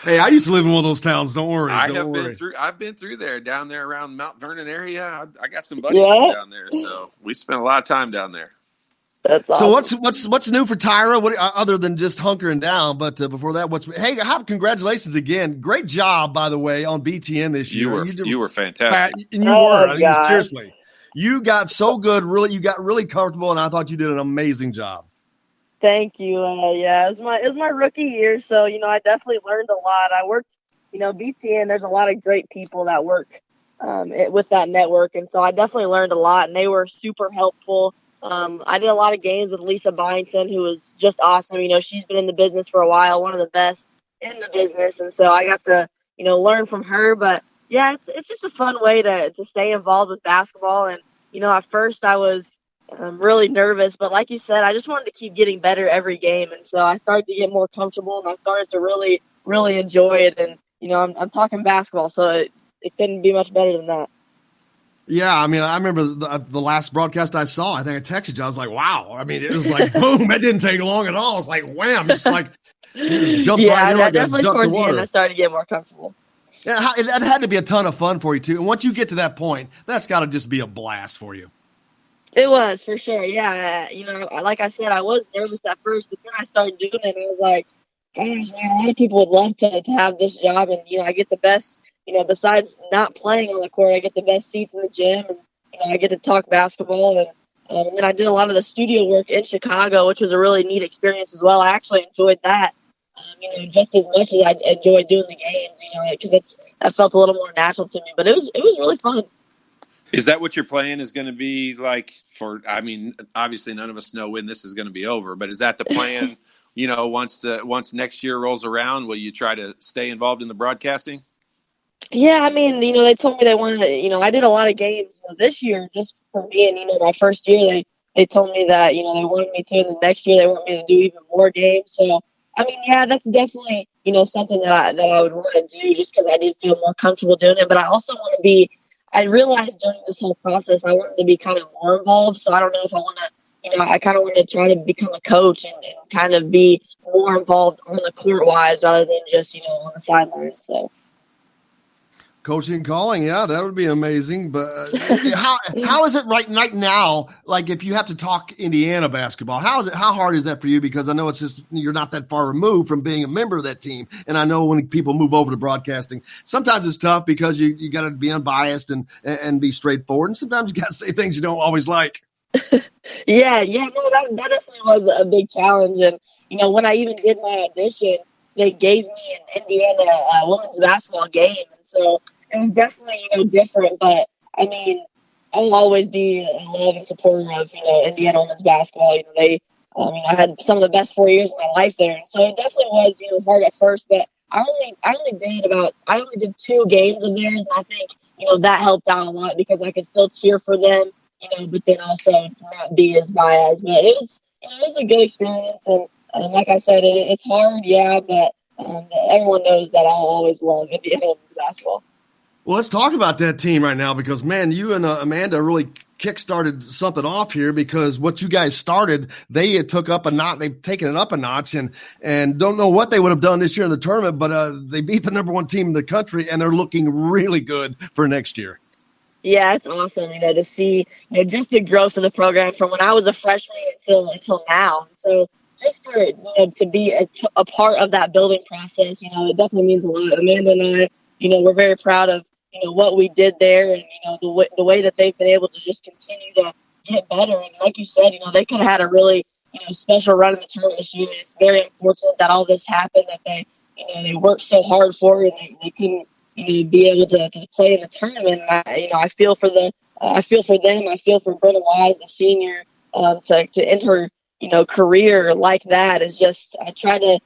Speaker 1: Hey, I used to live in one of those towns. Don't worry.
Speaker 3: I've been through there, down there around Mount Vernon area. I got some buddies from down there, so we spent a lot of time down there.
Speaker 10: That's awesome.
Speaker 1: So what's new for Tyra? What other than just hunkering down? But before that, congratulations again! Great job, by the way, on BTN this year.
Speaker 3: You were fantastic.
Speaker 1: And you were. I mean, seriously, you got so good. Really, you got really comfortable, and I thought you did an amazing job.
Speaker 10: Thank you. It was my rookie year, so I definitely learned a lot. I worked, BTN. There's a lot of great people that work with that network, and so I definitely learned a lot, and they were super helpful. I did a lot of games with Lisa Byington, who was just awesome. She's been in the business for a while, one of the best in the business. And so I got to, learn from her. But yeah, it's just a fun way to stay involved with basketball. And, at first I was really nervous, but like you said, I just wanted to keep getting better every game. And so I started to get more comfortable, and I started to really, really enjoy it. And, I'm talking basketball, so it couldn't be much better than that.
Speaker 1: Yeah, I mean, I remember the last broadcast I saw. I think I texted you. I was like, "Wow!" I mean, it was like, boom! It didn't take long at all. It's like, wham! It's like you just jumped right in.
Speaker 10: Yeah, definitely towards the end, I started to get more comfortable.
Speaker 1: Yeah, it had to be a ton of fun for you too. And once you get to that point, that's got to just be a blast for you.
Speaker 10: It was, for sure. Yeah, like I said, I was nervous at first, but then I started doing it, and I was like, "Gosh, man, a lot of people would love to have this job, and I get the best." Besides not playing on the court, I get the best seats in the gym, and I get to talk basketball. And then I did a lot of the studio work in Chicago, which was a really neat experience as well. I actually enjoyed that, just as much as I enjoyed doing the games, because that felt a little more natural to me. But it was really fun.
Speaker 3: Is that what your plan is going to be like obviously none of us know when this is going to be over, but is that the plan, once next year rolls around, will you try to stay involved in the broadcasting?
Speaker 10: Yeah, they told me they wanted to, I did a lot of games this year just for me. And, my first year, they told me that, they wanted me to, and the next year they want me to do even more games. So, I mean, yeah, that's definitely, something that I would want to do just because I did feel more comfortable doing it. But I also want to be, I realized during this whole process, I wanted to be kind of more involved. So I don't know if I want to, I kind of want to try to become a coach and kind of be more involved on the court wise rather than just, on the sidelines. So.
Speaker 1: Coaching and calling, yeah, that would be amazing. But how is it right now? Like, if you have to talk Indiana basketball, how hard is that for you? Because I know it's just you're not that far removed from being a member of that team, and I know when people move over to broadcasting, sometimes it's tough because you got to be unbiased and be straightforward, and sometimes you got to say things you don't always like.
Speaker 10: Yeah, no, that definitely was a big challenge, and when I even did my audition, they gave me an Indiana women's basketball game, and so. It was definitely, different, but I mean, I'll always be a love and supporter of, Indiana women's basketball. I had some of the best 4 years of my life there, and so it definitely was, hard at first. But I only did 2 games of theirs, and I think, that helped out a lot because I could still cheer for them, but then also not be as biased. But it was a good experience, and like I said, it's hard, yeah, but everyone knows that I'll always love Indiana women's basketball.
Speaker 1: Well, let's talk about that team right now because, man, you and Amanda really kick-started something off here because what you guys started, they took up a notch. They've taken it up a notch and don't know what they would have done this year in the tournament, but they beat the number 1 team in the country, and they're looking really good for next year.
Speaker 10: Yeah, it's awesome, to see, just the growth of the program from when I was a freshman until now. So just for, to be a part of that building process, it definitely means a lot. Amanda and I, we're very proud of, what we did there and, the way that they've been able to just continue to get better. And like you said, they could have had a really, special run in the tournament this year. And it's very unfortunate that all this happened, that they worked so hard for it and they couldn't, be able to play in the tournament. And I feel for them. I feel for Brenna Wise, the senior, to end her, career like that is just, I try to,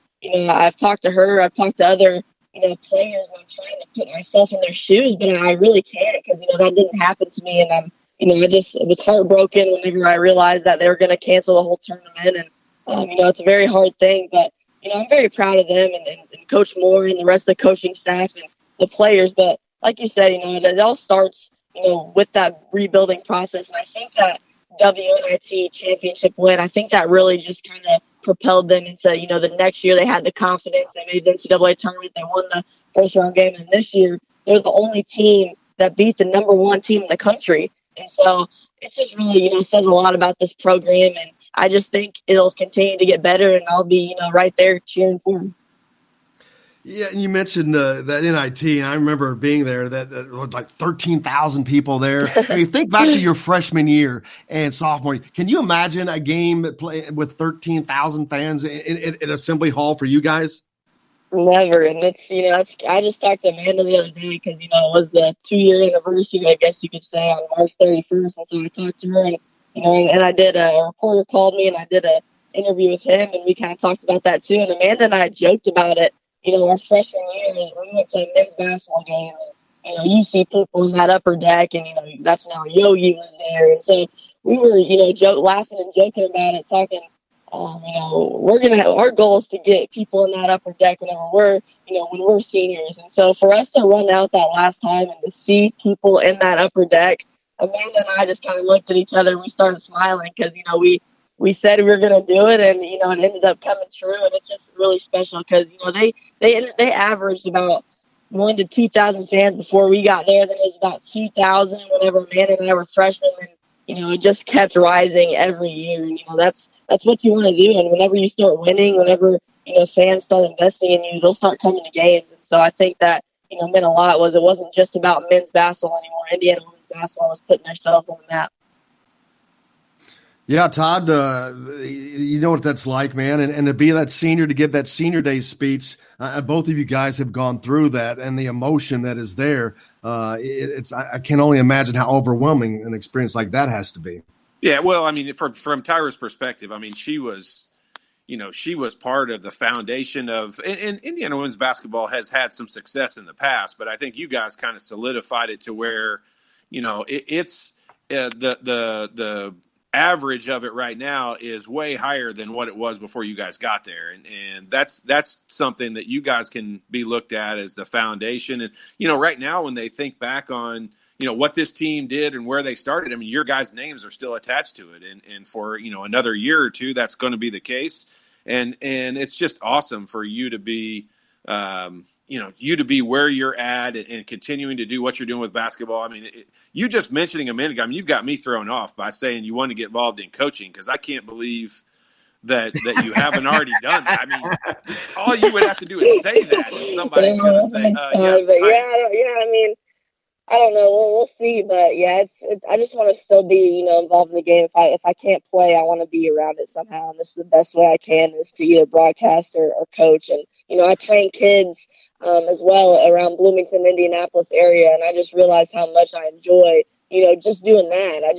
Speaker 10: I've talked to her, I've talked to other, players, and I'm trying to put myself in their shoes, but I really can't because, that didn't happen to me. And I'm, I was heartbroken whenever I realized that they were going to cancel the whole tournament. And, it's a very hard thing, but, I'm very proud of them and Coach Moore and the rest of the coaching staff and the players. But like you said, it all starts, with that rebuilding process. And I think that WNIT championship win, I think that really just kind of propelled them into, the next year they had the confidence. They made the NCAA tournament. They won the first round game. And this year, they're the only team that beat the number 1 team in the country. And so it's just really, says a lot about this program. And I just think it'll continue to get better. And I'll be, right there cheering for them.
Speaker 1: Yeah, and you mentioned that NIT, and I remember being there. That was like 13,000 people there. I mean, think back to your freshman year and sophomore year. Can you imagine a game with 13,000 fans in Assembly Hall for you guys?
Speaker 10: Never, and it's I just talked to Amanda the other day because it was the 2-year anniversary, I guess you could say, on March 31st, and so I talked to her, and and I did a reporter called me, and I did an interview with him, and we kind of talked about that too, and Amanda and I joked about it. Our freshman year, we went to a men's basketball game, and, you see people in that upper deck, and, that's now Yogi was there. And so we were, laughing and joking about it, talking, our goal is to get people in that upper deck whenever when we're seniors. And so for us to run out that last time and to see people in that upper deck, Amanda and I just kind of looked at each other and we started smiling because, we said we were going to do it, and it ended up coming true, and it's just really special because they averaged about 1,000 to 2,000 fans before we got there. Then it was about 2,000 whenever Amanda and I were freshmen, and it just kept rising every year. And that's what you want to do. And whenever you start winning, whenever fans start investing in you, they'll start coming to games. And so I think that meant a lot. It wasn't just about men's basketball anymore. Indiana women's basketball was putting themselves on the map.
Speaker 1: Yeah, Todd, you know what that's like, man. And to be that senior, to give that senior day speech, both of you guys have gone through that, and the emotion that is there. I can only imagine how overwhelming an experience like that has to be.
Speaker 3: Yeah, well, I mean, from Tyra's perspective, I mean, she was part of the foundation of, and Indiana women's basketball has had some success in the past, but I think you guys kind of solidified it to where, it's the average of it right now is way higher than what it was before you guys got there. And that's something that you guys can be looked at as the foundation. And, right now when they think back on, what this team did and where they started, I mean, your guys' names are still attached to it. And for, another year or two, that's going to be the case. And it's just awesome for you to be, you to be where you're at and continuing to do what you're doing with basketball. I mean, you just mentioning a minute ago, I mean, you've got me thrown off by saying you want to get involved in coaching, because I can't believe that you haven't already done that. I mean, all you would have to do is say that, and somebody's going to say, yes.
Speaker 10: I mean, I don't know. We'll see, but yeah, it's. I just want to still be, involved in the game. If I can't play, I want to be around it somehow, and this is the best way I can, is to either broadcast or coach. And I train kids as well around Bloomington, Indianapolis area, and I just realized how much I enjoy, just doing that.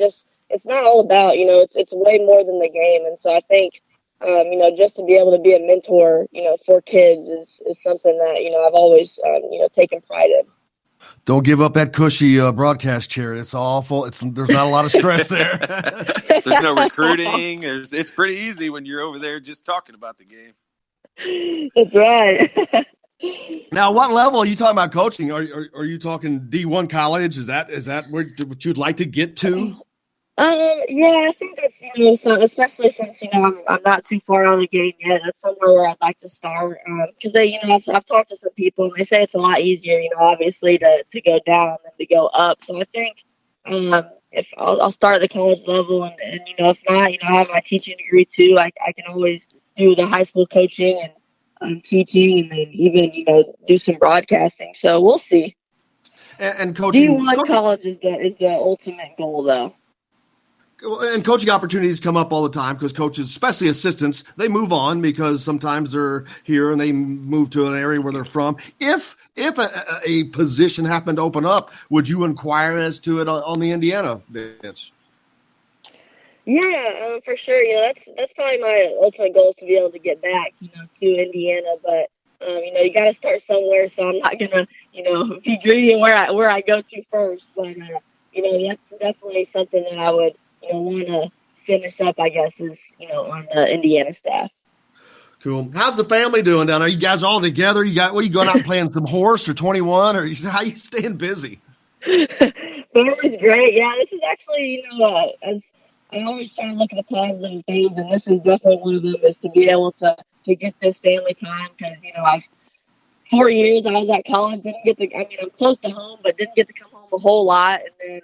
Speaker 10: It's not all about, it's way more than the game, and so I think, just to be able to be a mentor, for kids is something that I've always taken pride in.
Speaker 1: Don't give up that cushy broadcast chair. It's awful. There's not a lot of stress there.
Speaker 3: There's no recruiting. It's pretty easy when you're over there just talking about the game.
Speaker 10: That's right.
Speaker 1: Now, what level are you talking about coaching? Are you talking D1 college? Is that what you'd like to get to?
Speaker 10: Yeah, I think that's, so especially since, I'm not too far out of the game yet, that's somewhere where I'd like to start. Because I've talked to some people and they say it's a lot easier, obviously to go down than to go up. So I think, if I'll start at the college level and if not, I have my teaching degree too. I can always do the high school coaching and teaching, and then even, do some broadcasting. So we'll see.
Speaker 1: And coaching.
Speaker 10: D1 college is the ultimate goal, though.
Speaker 1: And coaching opportunities come up all the time, because coaches, especially assistants, they move on because sometimes they're here and they move to an area where they're from. If a position happened to open up, would you inquire as to it on the Indiana bench?
Speaker 10: Yeah, for sure. That's probably my ultimate goal, is to be able to get back, to Indiana. But you got to start somewhere. So I'm not gonna, be greedy where I go to first. But that's definitely something that I would, want to finish up, I guess, is, on the Indiana staff.
Speaker 1: Cool. How's the family doing down there? Are you guys all together? Are you going out and playing some horse or 21, or how are you staying busy?
Speaker 10: Family's great. Yeah, this is actually, as I always try to look at the positive things, and this is definitely one of them, is to be able to get this family time, because, 4 years I was at college, I'm close to home, but didn't get to come home a whole lot. And then,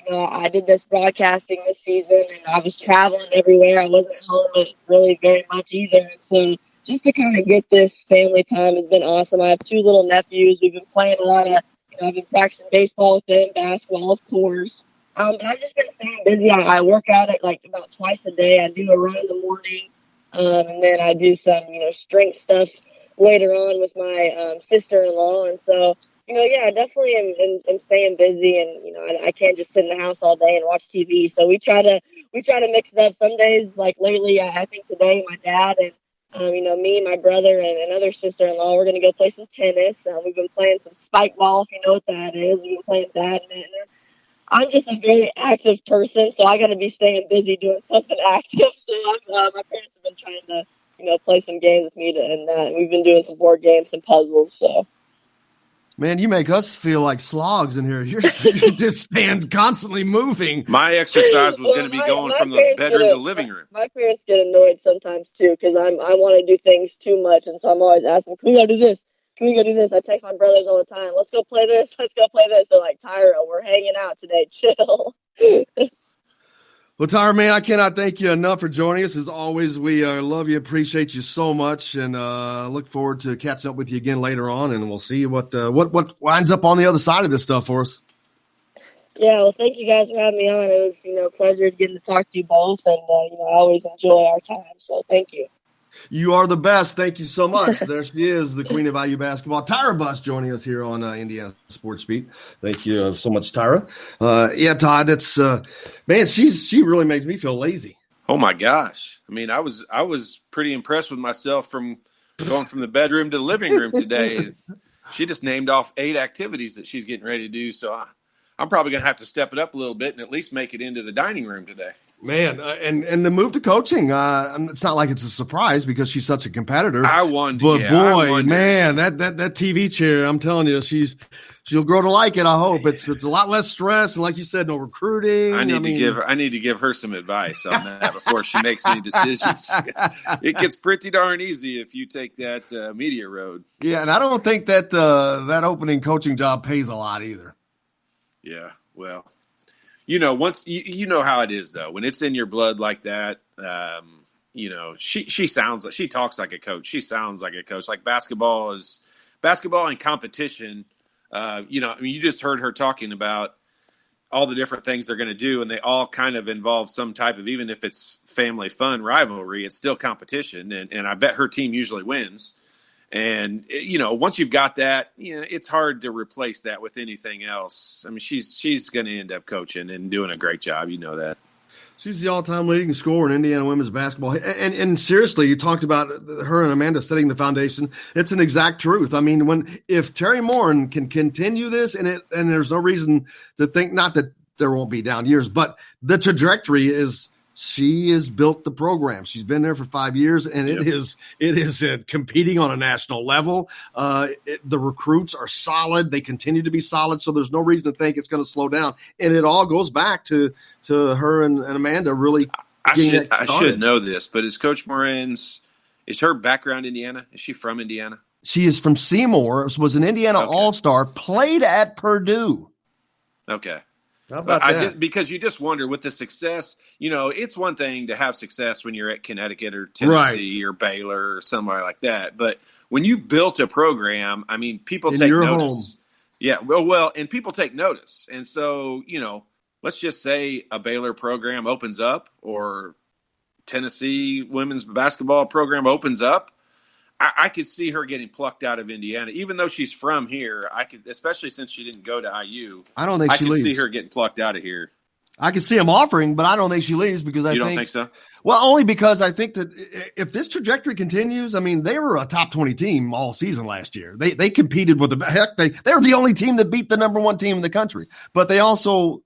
Speaker 10: I did this broadcasting this season, and I was traveling everywhere. I wasn't home really very much either. And so just to kind of get this family time has been awesome. I have 2 little nephews. We've been playing a lot of, I've been practicing baseball with them, basketball, of course. But I've just been staying busy. I work out at about twice a day. I do a run in the morning, and then I do some, strength stuff later on with my sister-in-law. And so, I definitely am staying busy, and I can't just sit in the house all day and watch TV. So we try to mix it up. Some days, like lately, I think today, my dad and me, my brother, and another sister-in-law, we're gonna go play some tennis. We've been playing some spike ball, if you know what that is. We've been playing badminton. I'm just a very active person, so I got to be staying busy doing something active. So my parents have been trying to play some games with me, and we've been doing some board games, some puzzles. So.
Speaker 1: Man, you make us feel like slogs in here. You're just staying constantly moving.
Speaker 3: My exercise was going to be going from the bedroom to the living room.
Speaker 10: My parents get annoyed sometimes too, because I want to do things too much, and so I'm always asking, "Can we go do this? Can we go do this?" I text my brothers all the time, "Let's go play this. Let's go play this." They're like, "Tyra, we're hanging out today. Chill."
Speaker 1: Well, Tyra, man, I cannot thank you enough for joining us. As always, we love you, appreciate you so much, and look forward to catching up with you again later on, and we'll see what winds up on the other side of this stuff for us.
Speaker 10: Yeah, well, thank you guys for having me on. It was, a pleasure getting to talk to you both, and, I always enjoy our time, so thank you.
Speaker 1: You are the best. Thank you so much. There she is, the queen of IU basketball, Tyra Buss, joining us here on Indiana Sports Beat. Thank you so much, Tyra. Yeah, Todd, it's man, she really makes me feel lazy.
Speaker 3: Oh my gosh! I mean, I was pretty impressed with myself from going from the bedroom to the living room today. She just named off 8 activities that she's getting ready to do. So I'm probably going to have to step it up a little bit and at least make it into the dining room today.
Speaker 1: Man, and the move to coaching, it's not like it's a surprise because she's such a competitor.
Speaker 3: I wonder.
Speaker 1: But
Speaker 3: yeah,
Speaker 1: boy, man, that TV chair, I'm telling you, she'll grow to like it. I hope it's a lot less stress, and like you said, no recruiting.
Speaker 3: I need to give her some advice on that before she makes any decisions. It gets pretty darn easy if you take that media road.
Speaker 1: Yeah, and I don't think that that opening coaching job pays a lot either.
Speaker 3: Yeah, well, once you know how it is though, when it's in your blood like that. She talks like a coach. She sounds like a coach. Like basketball and competition. You just heard her talking about all the different things they're going to do, and they all kind of involve some type of, even if it's family fun rivalry, it's still competition. And I bet her team usually wins. And, once you've got that, it's hard to replace that with anything else. I mean, she's going to end up coaching and doing a great job. You know that.
Speaker 1: She's the all-time leading scorer in Indiana women's basketball. And seriously, you talked about her and Amanda setting the foundation. It's an exact truth. I mean, if Terry Morin can continue this, and there's no reason to think, not that there won't be down years, but the trajectory is she has built the program. She's been there for 5 years, and it is competing on a national level. The recruits are solid. They continue to be solid, so there's no reason to think it's going to slow down. And it all goes back to her and Amanda really getting it started.
Speaker 3: I should know this, but is Coach Morin's – is her background Indiana? Is she from Indiana?
Speaker 1: She is from Seymour, was an Indiana All-Star, played at Purdue.
Speaker 3: Okay.
Speaker 1: How about that?
Speaker 3: Because you just wonder with the success, it's one thing to have success when you're at Connecticut or Tennessee or Baylor or somewhere like that. But when you've built a program, I mean, people take notice. Home. Yeah, well, and people take notice. And so, let's just say a Baylor program opens up or Tennessee women's basketball program opens up. I could see her getting plucked out of Indiana, even though she's from here. I could, especially since she didn't go to IU.
Speaker 1: I don't think she leaves.
Speaker 3: I could see her getting plucked out of here.
Speaker 1: I could see them offering, but I don't think she leaves because
Speaker 3: you don't think so?
Speaker 1: Well, only because I think that if this trajectory continues, I mean, they were a top 20 team all season last year. They competed with they were the only team that beat the number one team in the country. But they also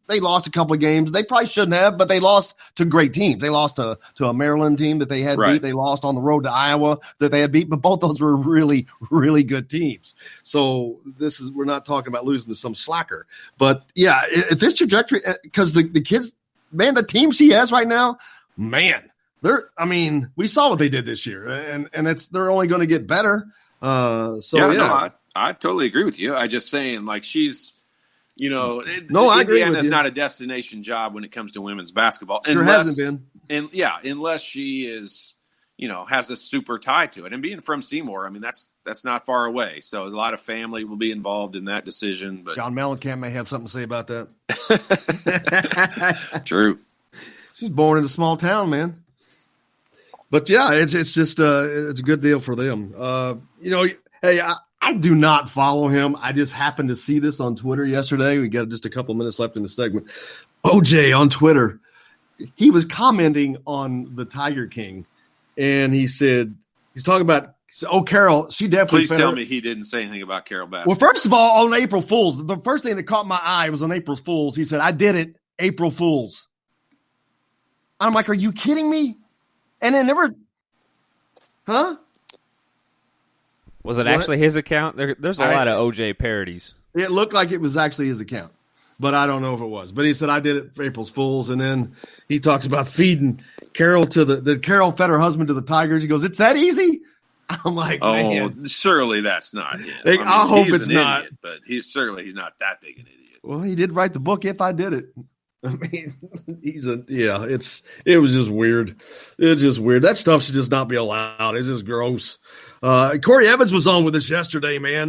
Speaker 1: they lost a couple of games. They probably shouldn't have, but they lost to great teams. They lost to a Maryland team that they had beat. They lost on the road to Iowa that they had beat, but both those were really, really good teams. So we're not talking about losing to some slacker. But yeah, if this trajectory, because the kids, man, the team she has right now, man, we saw what they did this year, and they're only going to get better. No,
Speaker 3: I totally agree with you. I just saying, like, she's.
Speaker 1: I agree with you.
Speaker 3: Indiana's not a destination job when it comes to women's basketball.
Speaker 1: Sure hasn't been.
Speaker 3: Unless she is, has a super tie to it. And being from Seymour, I mean, that's not far away. So a lot of family will be involved in that decision. But
Speaker 1: John Mellencamp may have something to say about that.
Speaker 3: True.
Speaker 1: She's born in a small town, man. But yeah, it's just it's a good deal for them. Hey, I do not follow him. I just happened to see this on Twitter yesterday. We got just a couple minutes left in the segment. OJ on Twitter, he was commenting on the Tiger King, and he's talking about, Carol, she definitely.
Speaker 3: Please tell me he didn't say anything about Carol Bass.
Speaker 1: Well, first of all, on April Fool's, the first thing that caught my eye was on April Fool's. He said, "I did it, April Fool's." I'm like, are you kidding me? And then huh?
Speaker 11: Was it actually his account? There's a lot of OJ parodies.
Speaker 1: It looked like it was actually his account, but I don't know if it was. But he said, I did it for April's Fools. And then he talked about feeding Carol Carol fed her husband to the Tigers. He goes, it's that easy? I'm like, man.
Speaker 3: Surely that's not him.
Speaker 1: I hope it's not.
Speaker 3: Idiot, but he's not that big an idiot.
Speaker 1: Well, he did write the book, If I Did It. I mean, it was just weird. It's just weird. That stuff should just not be allowed. It's just gross. Corey Evans was on with us yesterday, man,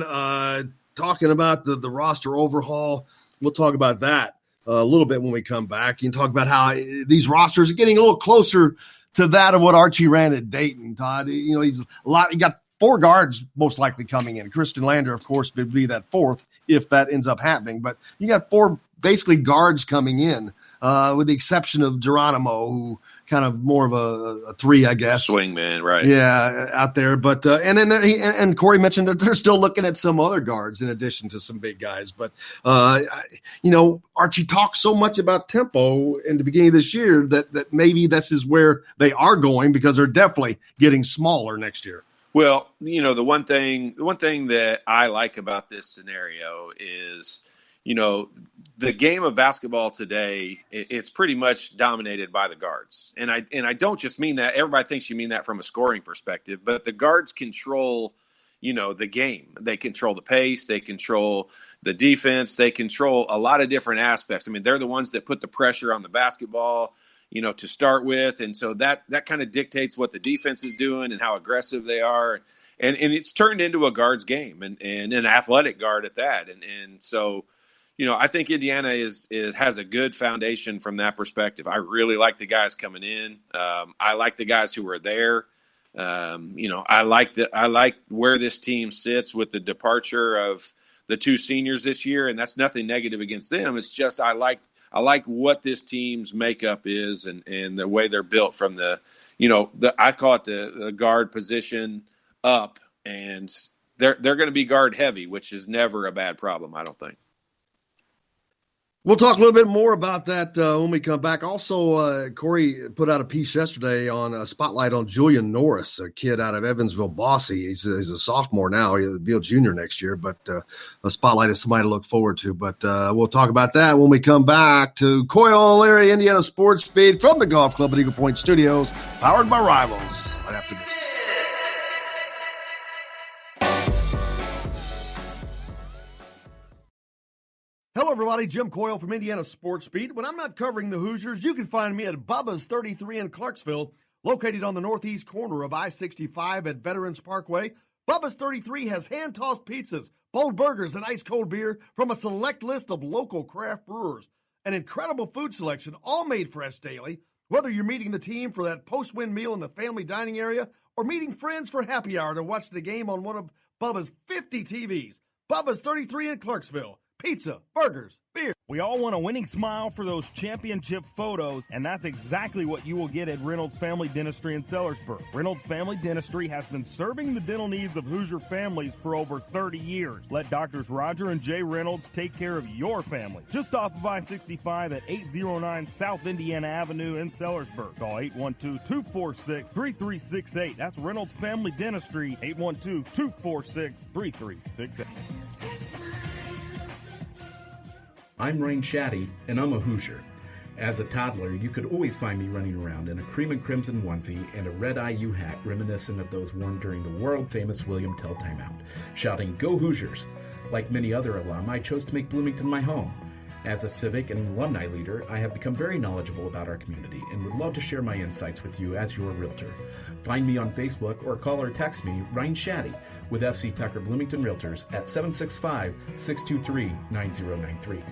Speaker 1: talking about the roster overhaul. We'll talk about that a little bit when we come back. You can talk about how these rosters are getting a little closer to that of what Archie ran at Dayton, Todd. He got 4 guards most likely coming in. Christian Lander, of course, would be that 4th if that ends up happening. But you got 4 basically guards coming in with the exception of Geronimo, who kind of more of a 3, I guess.
Speaker 3: Swingman, right?
Speaker 1: Yeah, out there. But and then and Corey mentioned that they're still looking at some other guards in addition to some big guys. But Archie talked so much about tempo in the beginning of this year that maybe this is where they are going, because they're definitely getting smaller next year.
Speaker 3: Well, the one thing that I like about this scenario is, the game of basketball today, it's pretty much dominated by the guards. And I don't just mean that. Everybody thinks you mean that from a scoring perspective, but the guards control, the game. They control the pace. They control the defense. They control a lot of different aspects. I mean, they're the ones that put the pressure on the basketball, to start with. And so that kind of dictates what the defense is doing and how aggressive they are. And it's turned into a guard's game and an athletic guard at that. And so, I think Indiana has a good foundation from that perspective. I really like the guys coming in. I like the guys who are there. I like where this team sits with the departure of the 2 seniors this year, and that's nothing negative against them. It's just I like what this team's makeup is and the way they're built from the I call it the guard position up, and they're going to be guard heavy, which is never a bad problem, I don't think.
Speaker 1: We'll talk a little bit more about that when we come back. Also, Corey put out a piece yesterday on a spotlight on Julian Norris, a kid out of Evansville, Bossy. He's a sophomore now. He'll be a junior next year, but a spotlight is somebody to look forward to. But we'll talk about that when we come back to Coyle and Larry, Indiana Sports Speed from the Golf Club at Eagle Point Studios, powered by Rivals. Right after this. Hello, everybody. Jim Coyle from Indiana Sports Beat. When I'm not covering the Hoosiers, you can find me at Bubba's 33 in Clarksville, located on the northeast corner of I-65 at Veterans Parkway. Bubba's 33 has hand-tossed pizzas, bold burgers, and ice-cold beer from a select list of local craft brewers. An incredible food selection, all made fresh daily. Whether you're meeting the team for that post-win meal in the family dining area or meeting friends for happy hour to watch the game on one of Bubba's 50 TVs. Bubba's 33 in Clarksville. Pizza, burgers, beer.
Speaker 4: We all want a winning smile for those championship photos, and that's exactly what you will get at Reynolds Family Dentistry in Sellersburg. Reynolds Family Dentistry has been serving the dental needs of Hoosier families for over 30 years. Let Doctors Roger and Jay Reynolds take care of your family. Just off of I-65 at 809 South Indiana Avenue in Sellersburg. Call 812-246-3368. That's Reynolds Family Dentistry, 812-246-3368.
Speaker 5: I'm Rain Shaddy, and I'm a Hoosier. As a toddler, you could always find me running around in a cream and crimson onesie and a red IU hat reminiscent of those worn during the world-famous William Tell timeout, shouting, "Go Hoosiers!" Like many other alum, I chose to make Bloomington my home. As a civic and alumni leader, I have become very knowledgeable about our community and would love to share my insights with you as your realtor. Find me on Facebook or call or text me, Ryan Shaddy, with FC Tucker Bloomington Realtors at 765-623-9093.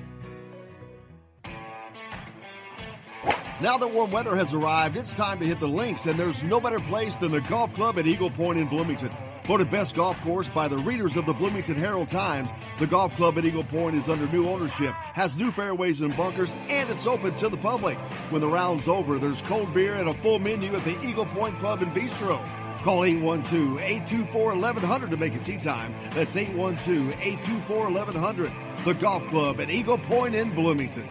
Speaker 1: Now that warm weather has arrived, it's time to hit the links, and there's no better place than the Golf Club at Eagle Point in Bloomington. Voted best golf course by the readers of the Bloomington Herald-Times, the Golf Club at Eagle Point is under new ownership, has new fairways and bunkers, and it's open to the public. When the round's over, there's cold beer and a full menu at the Eagle Point Pub and Bistro. Call 812-824-1100 to make a tee time. That's 812-824-1100. The Golf Club at Eagle Point in Bloomington.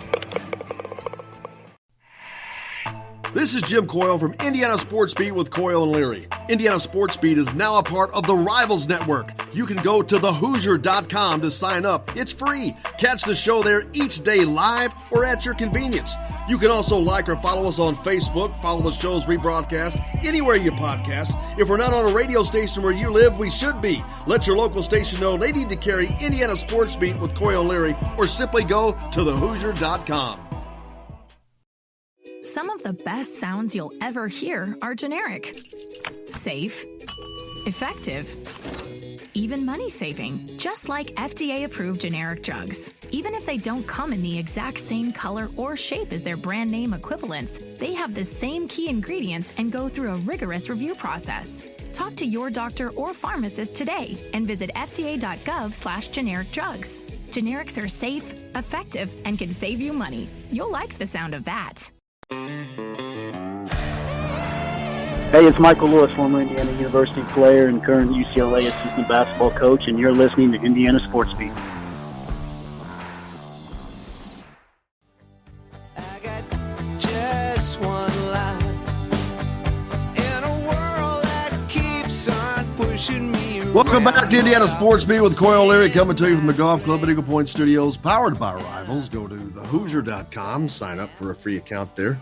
Speaker 1: This is Jim Coyle from Indiana Sports Beat with Coyle and Leary. Indiana Sports Beat is now a part of the Rivals Network. You can go to thehoosier.com to sign up. It's free. Catch the show there each day live or at your convenience. You can also like or follow us on Facebook, follow the show's rebroadcast anywhere you podcast. If we're not on a radio station where you live, we should be. Let your local station know they need to carry Indiana Sports Beat with Coyle and Leary, or simply go to thehoosier.com.
Speaker 6: Some of the best sounds you'll ever hear are generic, safe, effective, even money-saving, just like FDA-approved generic drugs. Even if they don't come in the exact same color or shape as their brand name equivalents, they have the same key ingredients and go through a rigorous review process. Talk to your doctor or pharmacist today and visit fda.gov/generic drugs. Generics are safe, effective, and can save you money. You'll like the sound of that.
Speaker 9: Hey, it's Michael Lewis, former Indiana University player and current UCLA assistant basketball coach, and you're listening to Indiana Sports Beat.
Speaker 2: Just one line in a world that keeps on pushing me around.
Speaker 1: Welcome back to Indiana Sports Beat with Coy O'Leary, coming to you from the Golf Club at Eagle Point Studios, powered by Rivals. Go to thehoosier.com, sign up for a free account there.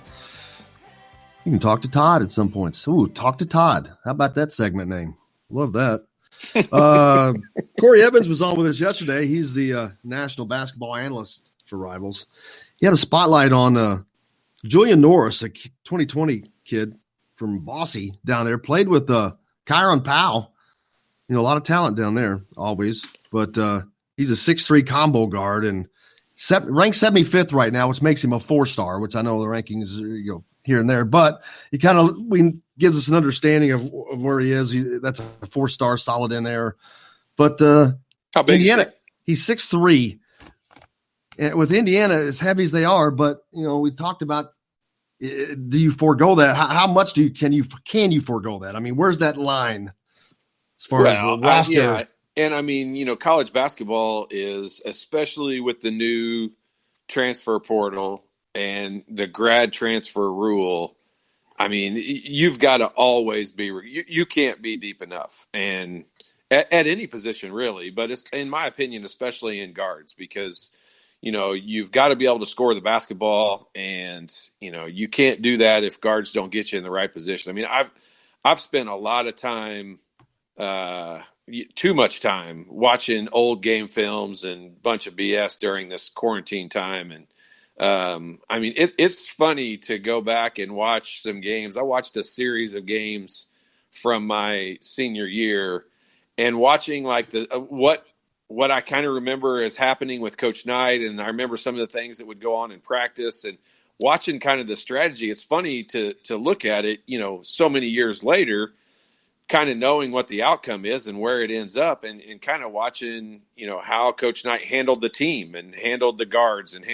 Speaker 1: You can talk to Todd at some points. Ooh, talk to Todd. How about that segment name? Love that. Corey Evans was on with us yesterday. He's the national basketball analyst for Rivals. He had a spotlight on Julian Norris, a 2020 kid from Boise down there. Played with Kyron Powell. You know, a lot of talent down there, always. But he's a 6'3" combo guard and ranked 75th right now, which makes him a 4-star, which I know the rankings here and there. But he kind of gives us an understanding of where he is. That's a 4-star solid in there. But
Speaker 3: how big
Speaker 1: Indiana,
Speaker 3: is he?
Speaker 1: He's 6'3". And with Indiana, as heavy as they are, but we talked about, do you forego that? How much can you forego that? I mean, where's that line as far as the roster?
Speaker 3: Yeah. And I mean, college basketball is, especially with the new transfer portal and the grad transfer rule, I mean, you've got to always be you can't be deep enough, and at any position really, but it's, in my opinion, especially in guards, because you've got to be able to score the basketball, and you can't do that if guards don't get you in the right position. I mean, I've spent a lot of time, too much time, watching old game films and a bunch of BS during this quarantine time, and I mean, it's funny to go back and watch some games. I watched a series of games from my senior year, and watching like what I kind of remember as happening with Coach Knight, and I remember some of the things that would go on in practice, and watching kind of the strategy. It's funny to look at it, so many years later, kind of knowing what the outcome is and where it ends up, and kind of watching, how Coach Knight handled the team and handled the guards and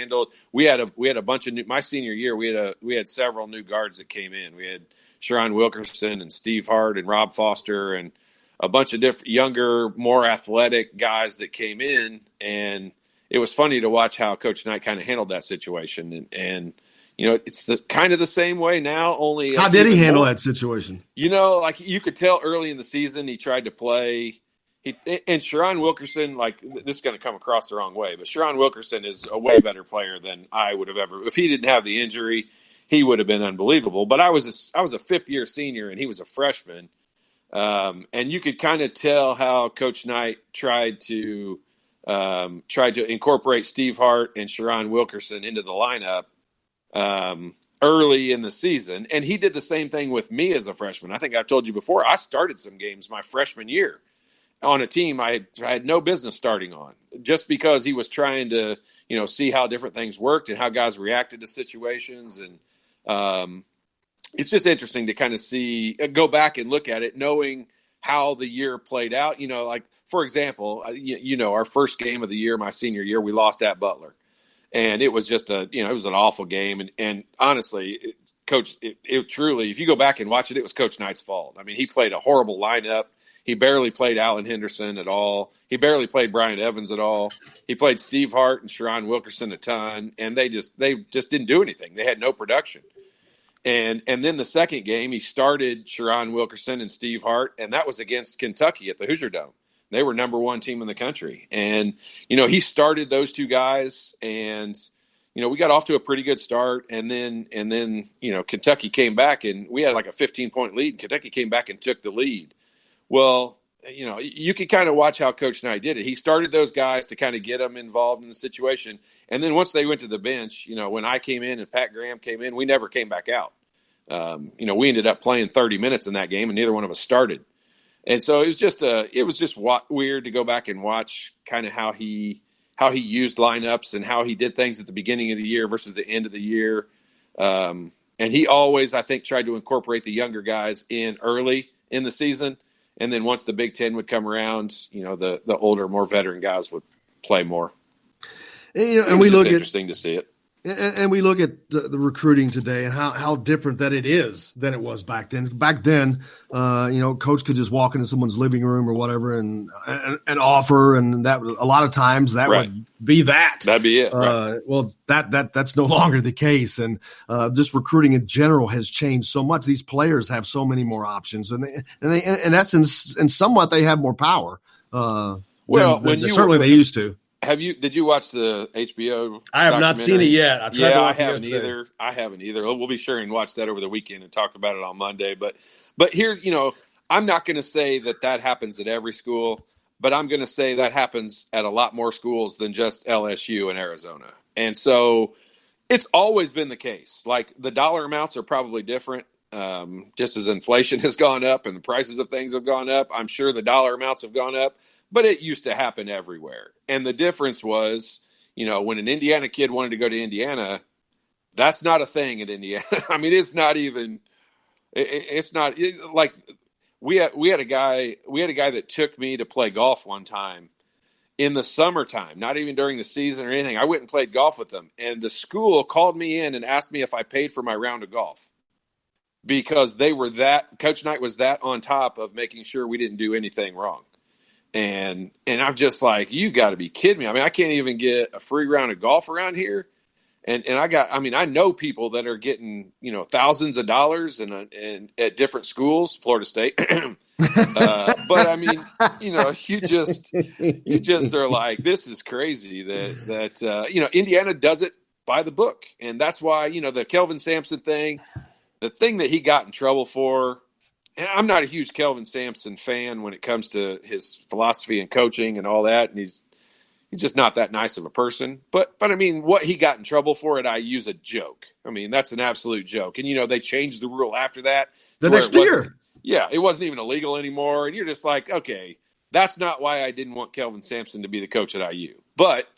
Speaker 3: we had a bunch of my senior year, we had several new guards that came in. We had Sharon Wilkerson and Steve Hart and Rob Foster and a bunch of different younger, more athletic guys that came in. And it was funny to watch how Coach Knight kind of handled that situation. And it's the kind of the same way now, only
Speaker 1: how did he handle that situation?
Speaker 3: Like you could tell early in the season, he tried to play. And Sharon Wilkerson, like, this is going to come across the wrong way, but Sharon Wilkerson is a way better player than I would have ever. If he didn't have the injury, he would have been unbelievable. But I was a fifth-year senior, and he was a freshman. And you could kind of tell how Coach Knight tried to incorporate Steve Hart and Sharon Wilkerson into the lineup early in the season. And he did the same thing with me as a freshman. I think I've told you before, I started some games my freshman year on a team I had no business starting on, just because he was trying to, see how different things worked and how guys reacted to situations. And it's just interesting to kind of go back and look at it, knowing how the year played out. Like, for example, our first game of the year, my senior year, we lost at Butler. And it was just it was an awful game. And honestly, it truly, if you go back and watch it, it was Coach Knight's fault. I mean, he played a horrible lineup. He barely played Alan Henderson at all. He barely played Brian Evans at all. He played Steve Hart and Sharon Wilkerson a ton, and they just didn't do anything. They had no production. And then the second game, he started Sharon Wilkerson and Steve Hart, and that was against Kentucky at the Hoosier Dome. They were number one team in the country. And, he started those two guys, and, we got off to a pretty good start. And then Kentucky came back, and we had like a 15-point lead, and Kentucky came back and took the lead. Well, you could kind of watch how Coach Knight did it. He started those guys to kind of get them involved in the situation. And then once they went to the bench, when I came in and Pat Graham came in, we never came back out. We ended up playing 30 minutes in that game, and neither one of us started. And so it was just weird to go back and watch kind of how he used lineups and how he did things at the beginning of the year versus the end of the year. And he always, I think, tried to incorporate the younger guys in early in the season. And then once the Big Ten would come around, the older, more veteran guys would play more.
Speaker 1: And we look at
Speaker 3: interesting to see it.
Speaker 1: And we look at the recruiting today and how different that it is than it was back then. Back then, coach could just walk into someone's living room or whatever and offer, and that a lot of times that would be that.
Speaker 3: That'd be it. Right.
Speaker 1: Well, that's no longer the case, and just recruiting in general has changed so much. These players have so many more options, and they in essence, and somewhat they have more power. Than they used to.
Speaker 3: Did you watch the HBO?
Speaker 1: I have not seen it yet.
Speaker 3: I haven't either. We'll be sure and watch that over the weekend and talk about it on Monday. But here, I'm not going to say that happens at every school, but I'm going to say that happens at a lot more schools than just LSU and Arizona. And so it's always been the case. Like the dollar amounts are probably different. Just as inflation has gone up and the prices of things have gone up, I'm sure the dollar amounts have gone up. But it used to happen everywhere. And the difference was, when an Indiana kid wanted to go to Indiana, that's not a thing in Indiana. I mean, it's not even – it's not – like we had a guy that took me to play golf one time in the summertime, not even during the season or anything. I went and played golf with them. And the school called me in and asked me if I paid for my round of golf because they were Coach Knight was that on top of making sure we didn't do anything wrong. And I'm just like, you got to be kidding me. I mean, I can't even get a free round of golf around here. And I know people that are getting, thousands of dollars and at different schools, Florida State. But I mean, you just are like, this is crazy that Indiana does it by the book. And that's why, the Kelvin Sampson thing, the thing that he got in trouble for. And I'm not a huge Kelvin Sampson fan when it comes to his philosophy and coaching and all that. And he's just not that nice of a person. But I mean, what he got in trouble for I use a joke. I mean, that's an absolute joke. And, they changed the rule after that.
Speaker 1: The next year.
Speaker 3: Yeah, it wasn't even illegal anymore. And you're just like, okay, that's not why I didn't want Kelvin Sampson to be the coach at IU. But,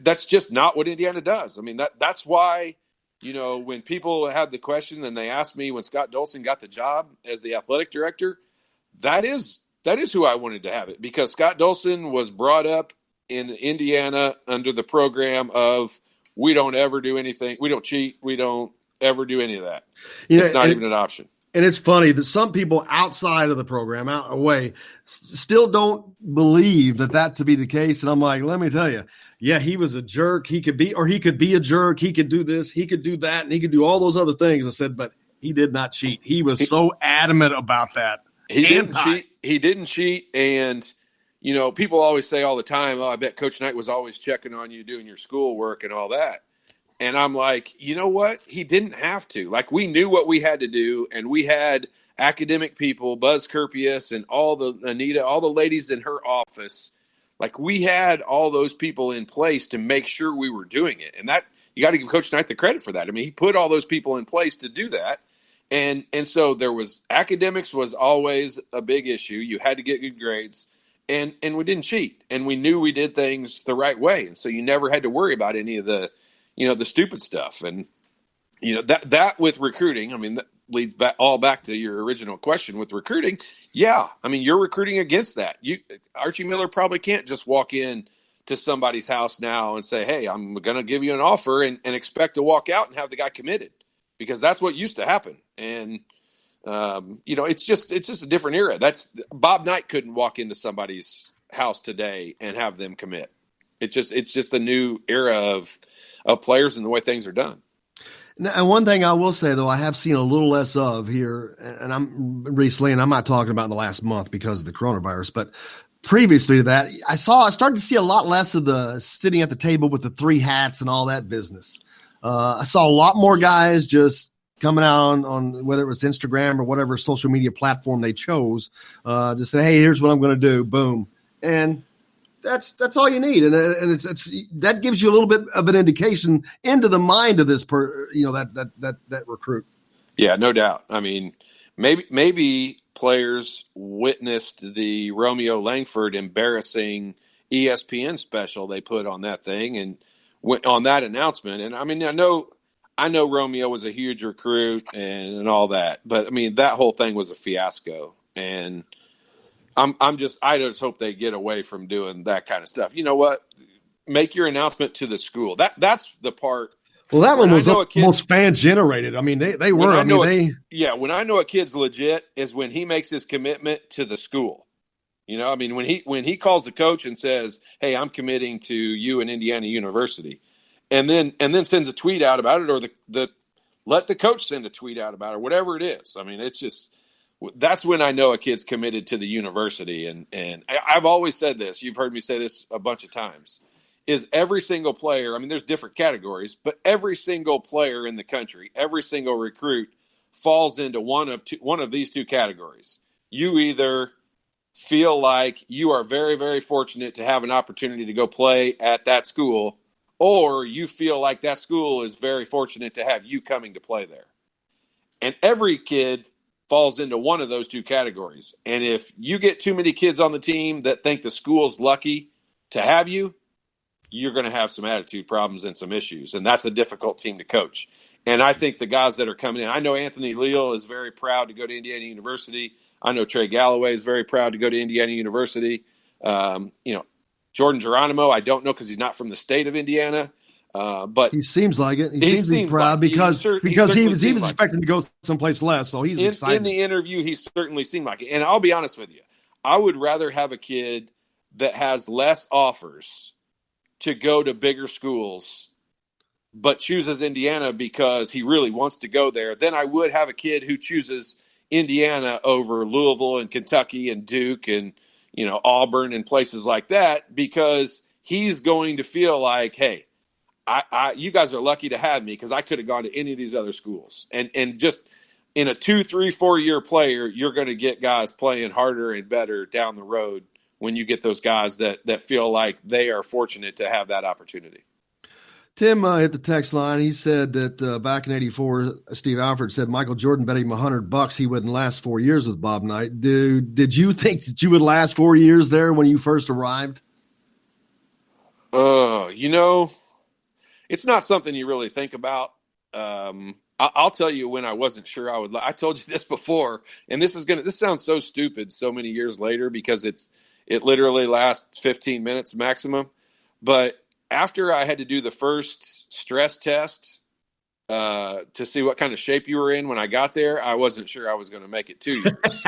Speaker 3: that's just not what Indiana does. I mean, that's why – when people had the question and they asked me when Scott Dolson got the job as the athletic director, that is who I wanted to have it because Scott Dolson was brought up in Indiana under the program of we don't ever do anything. We don't cheat. We don't ever do any of that. It's not even an option.
Speaker 1: And it's funny that some people outside of the program, out away, still don't believe that to be the case. And I'm like, let me tell you, yeah, he was a jerk. He could be a jerk. He could do this. He could do that. And he could do all those other things. I said, but he did not cheat. He was so adamant about that.
Speaker 3: He didn't cheat. He didn't cheat. And, people always say all the time, I bet Coach Knight was always checking on you, doing your schoolwork and all that. And I'm like, you know what? He didn't have to. Like, we knew what we had to do, and we had academic people, Buzz Kurpius and Anita, all the ladies in her office. Like, we had all those people in place to make sure we were doing it. And that you got to give Coach Knight the credit for that. I mean, he put all those people in place to do that. And so there was academics was always a big issue. You had to get good grades. And we didn't cheat. And we knew we did things the right way. And so you never had to worry about any of the the stupid stuff. And, that with recruiting, I mean, that leads back to your original question with recruiting. Yeah. I mean, you're recruiting against that. Archie Miller probably can't just walk in to somebody's house now and say, hey, I'm going to give you an offer and expect to walk out and have the guy committed because that's what used to happen. And, it's just a different era. Bob Knight couldn't walk into somebody's house today and have them commit. It's just the new era of players and the way things are done.
Speaker 1: And one thing I will say, though, I have seen a little less of here, and I'm not talking about in the last month because of the coronavirus, but previously to that, I started to see a lot less of the sitting at the table with the three hats and all that business. I saw a lot more guys just coming out on whether it was Instagram or whatever social media platform they chose, just say, hey, here's what I'm going to do, boom. And that's all you need, and it's that gives you a little bit of an indication into the mind of this that recruit.
Speaker 3: Yeah, no doubt. I mean, maybe players witnessed the Romeo Langford embarrassing ESPN special they put on that thing and went on that announcement. And I mean, I know Romeo was a huge recruit and all that, but I mean that whole thing was a fiasco, and I just hope they get away from doing that kind of stuff. You know what? make your announcement to the school. That's the part.
Speaker 1: Well, that one was almost fan generated. I mean, they were.
Speaker 3: When I know a kid's legit is when he makes his commitment to the school. You know, I mean, when he calls the coach and says, "Hey, I'm committing to you and Indiana University," and then sends a tweet out about it, or let the coach send a tweet out about it, or whatever it is. I mean, it's just that's when I know a kid's committed to the university. And I've always said this. You've heard me say this a bunch of times. Is every single player, I mean, there's different categories, but every single player in the country, every single recruit falls into one of these two categories. You either feel like you are very, very fortunate to have an opportunity to go play at that school, or you feel like that school is very fortunate to have you coming to play there. And every kid falls into one of those two categories. And if you get too many kids on the team that think the school's lucky to have you, you're going to have some attitude problems and some issues. And that's a difficult team to coach. And I think the guys that are coming in, I know Anthony Leal is very proud to go to Indiana University. I know Trey Galloway is very proud to go to Indiana University. Jordan Geronimo, I don't know because he's not from the state of Indiana. But
Speaker 1: he seems like it. He seems proud like, because he was expecting to go someplace less. So he's excited.
Speaker 3: In the interview, he certainly seemed like it. And I'll be honest with you. I would rather have a kid that has less offers to go to bigger schools, but chooses Indiana because he really wants to go there, than I would have a kid who chooses Indiana over Louisville and Kentucky and Duke and, Auburn and places like that, because he's going to feel like, hey, you guys are lucky to have me because I could have gone to any of these other schools. And just in a 2, 3, 4 year player, you're going to get guys playing harder and better down the road when you get those guys that feel like they are fortunate to have that opportunity.
Speaker 1: Tim hit the text line. He said that back in '84, Steve Alford said Michael Jordan bet him $100 he wouldn't last 4 years with Bob Knight. Did you think that you would last 4 years there when you first arrived?
Speaker 3: It's not something you really think about. I'll tell you when I wasn't sure I would. I told you this before, and this sounds so stupid so many years later because it literally lasts 15 minutes maximum. But after I had to do the first stress test to see what kind of shape you were in when I got there, I wasn't sure I was going to make it 2 years.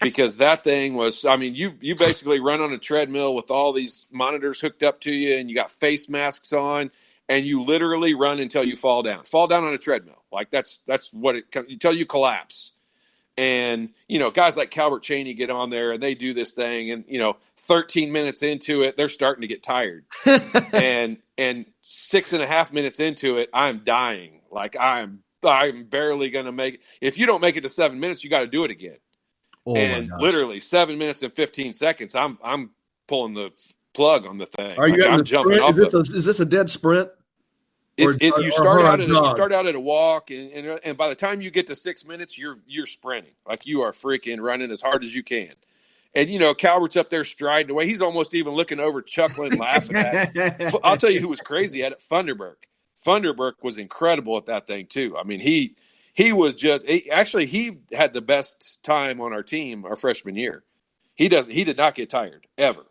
Speaker 3: Because that thing was, I mean, you basically run on a treadmill with all these monitors hooked up to you, and you got face masks on, and you literally run until you fall down on a treadmill. Like that's what until you collapse. And, guys like Calbert Chaney get on there and they do this thing, and, 13 minutes into it, they're starting to get tired. and 6.5 minutes into it, I'm dying. Like I'm barely going to make it. If you don't make it to 7 minutes, you got to do it again. Oh, and literally 7 minutes and 15 seconds, I'm pulling the plug on the thing.
Speaker 1: Are you I'm jumping off is this a dead sprint?
Speaker 3: You start out at a walk, and by the time you get to 6 minutes, you're sprinting. Like you are freaking running as hard as you can. And, Calvert's up there striding away. He's almost even looking over, chuckling, laughing at us. I'll tell you who was crazy at it, Funderburk. Funderburk was incredible at that thing, too. I mean, he had the best time on our team our freshman year. He did not get tired, ever.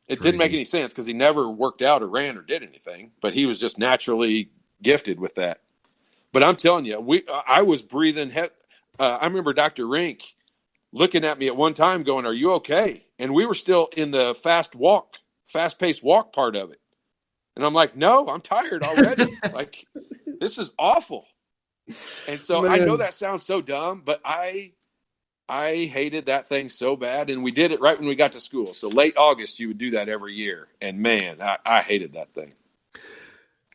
Speaker 3: It didn't make any sense because he never worked out or ran or did anything, but he was just naturally gifted with that. But I'm telling you, I was breathing. I remember Dr. Rink looking at me at one time going, "Are you okay?" And we were still in the fast-paced walk part of it. And I'm like, "No, I'm tired already. Like, this is awful." And so I know that sounds so dumb, but I hated that thing so bad, and we did it right when we got to school. So late August, you would do that every year, and man, I hated that thing.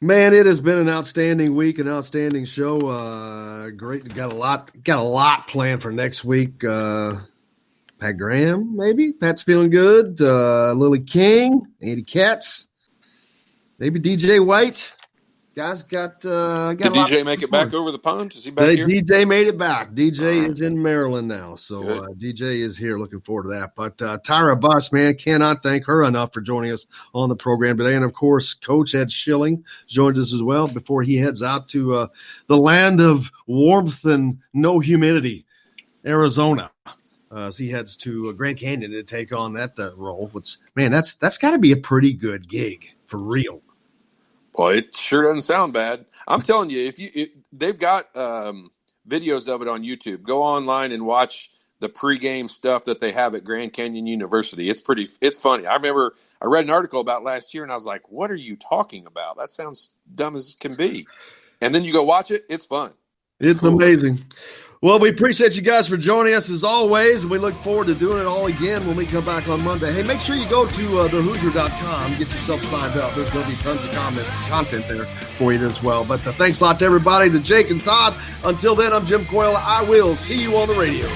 Speaker 1: Man, it has been an outstanding week, an outstanding show. Great, got a lot planned for next week. Pat Graham, maybe Pat's feeling good. Lily King, Andy Katz, maybe DJ White. Guys got
Speaker 3: Did DJ make it back over the pond? Is he back here?
Speaker 1: DJ made it back. DJ is in Maryland now. So DJ is here. Looking forward to that. But Tyra Buss, man, cannot thank her enough for joining us on the program today. And, of course, Coach Ed Schilling joined us as well before he heads out to the land of warmth and no humidity, Arizona. as he heads to Grand Canyon to take on that role. Which, man, that's got to be a pretty good gig for real.
Speaker 3: Well, it sure doesn't sound bad. I'm telling you, they've got videos of it on YouTube. Go online and watch the pregame stuff that they have at Grand Canyon University. It's funny. I remember I read an article about last year, and I was like, "What are you talking about? That sounds dumb as can be." And then you go watch it. It's fun.
Speaker 1: It's cool. Amazing. Well, we appreciate you guys for joining us as always, and we look forward to doing it all again when we come back on Monday. Hey, make sure you go to thehoosier.com and get yourself signed up. There's going to be tons of content there for you as well. But thanks a lot to everybody, to Jake and Todd. Until then, I'm Jim Coyle. I will see you on the radio.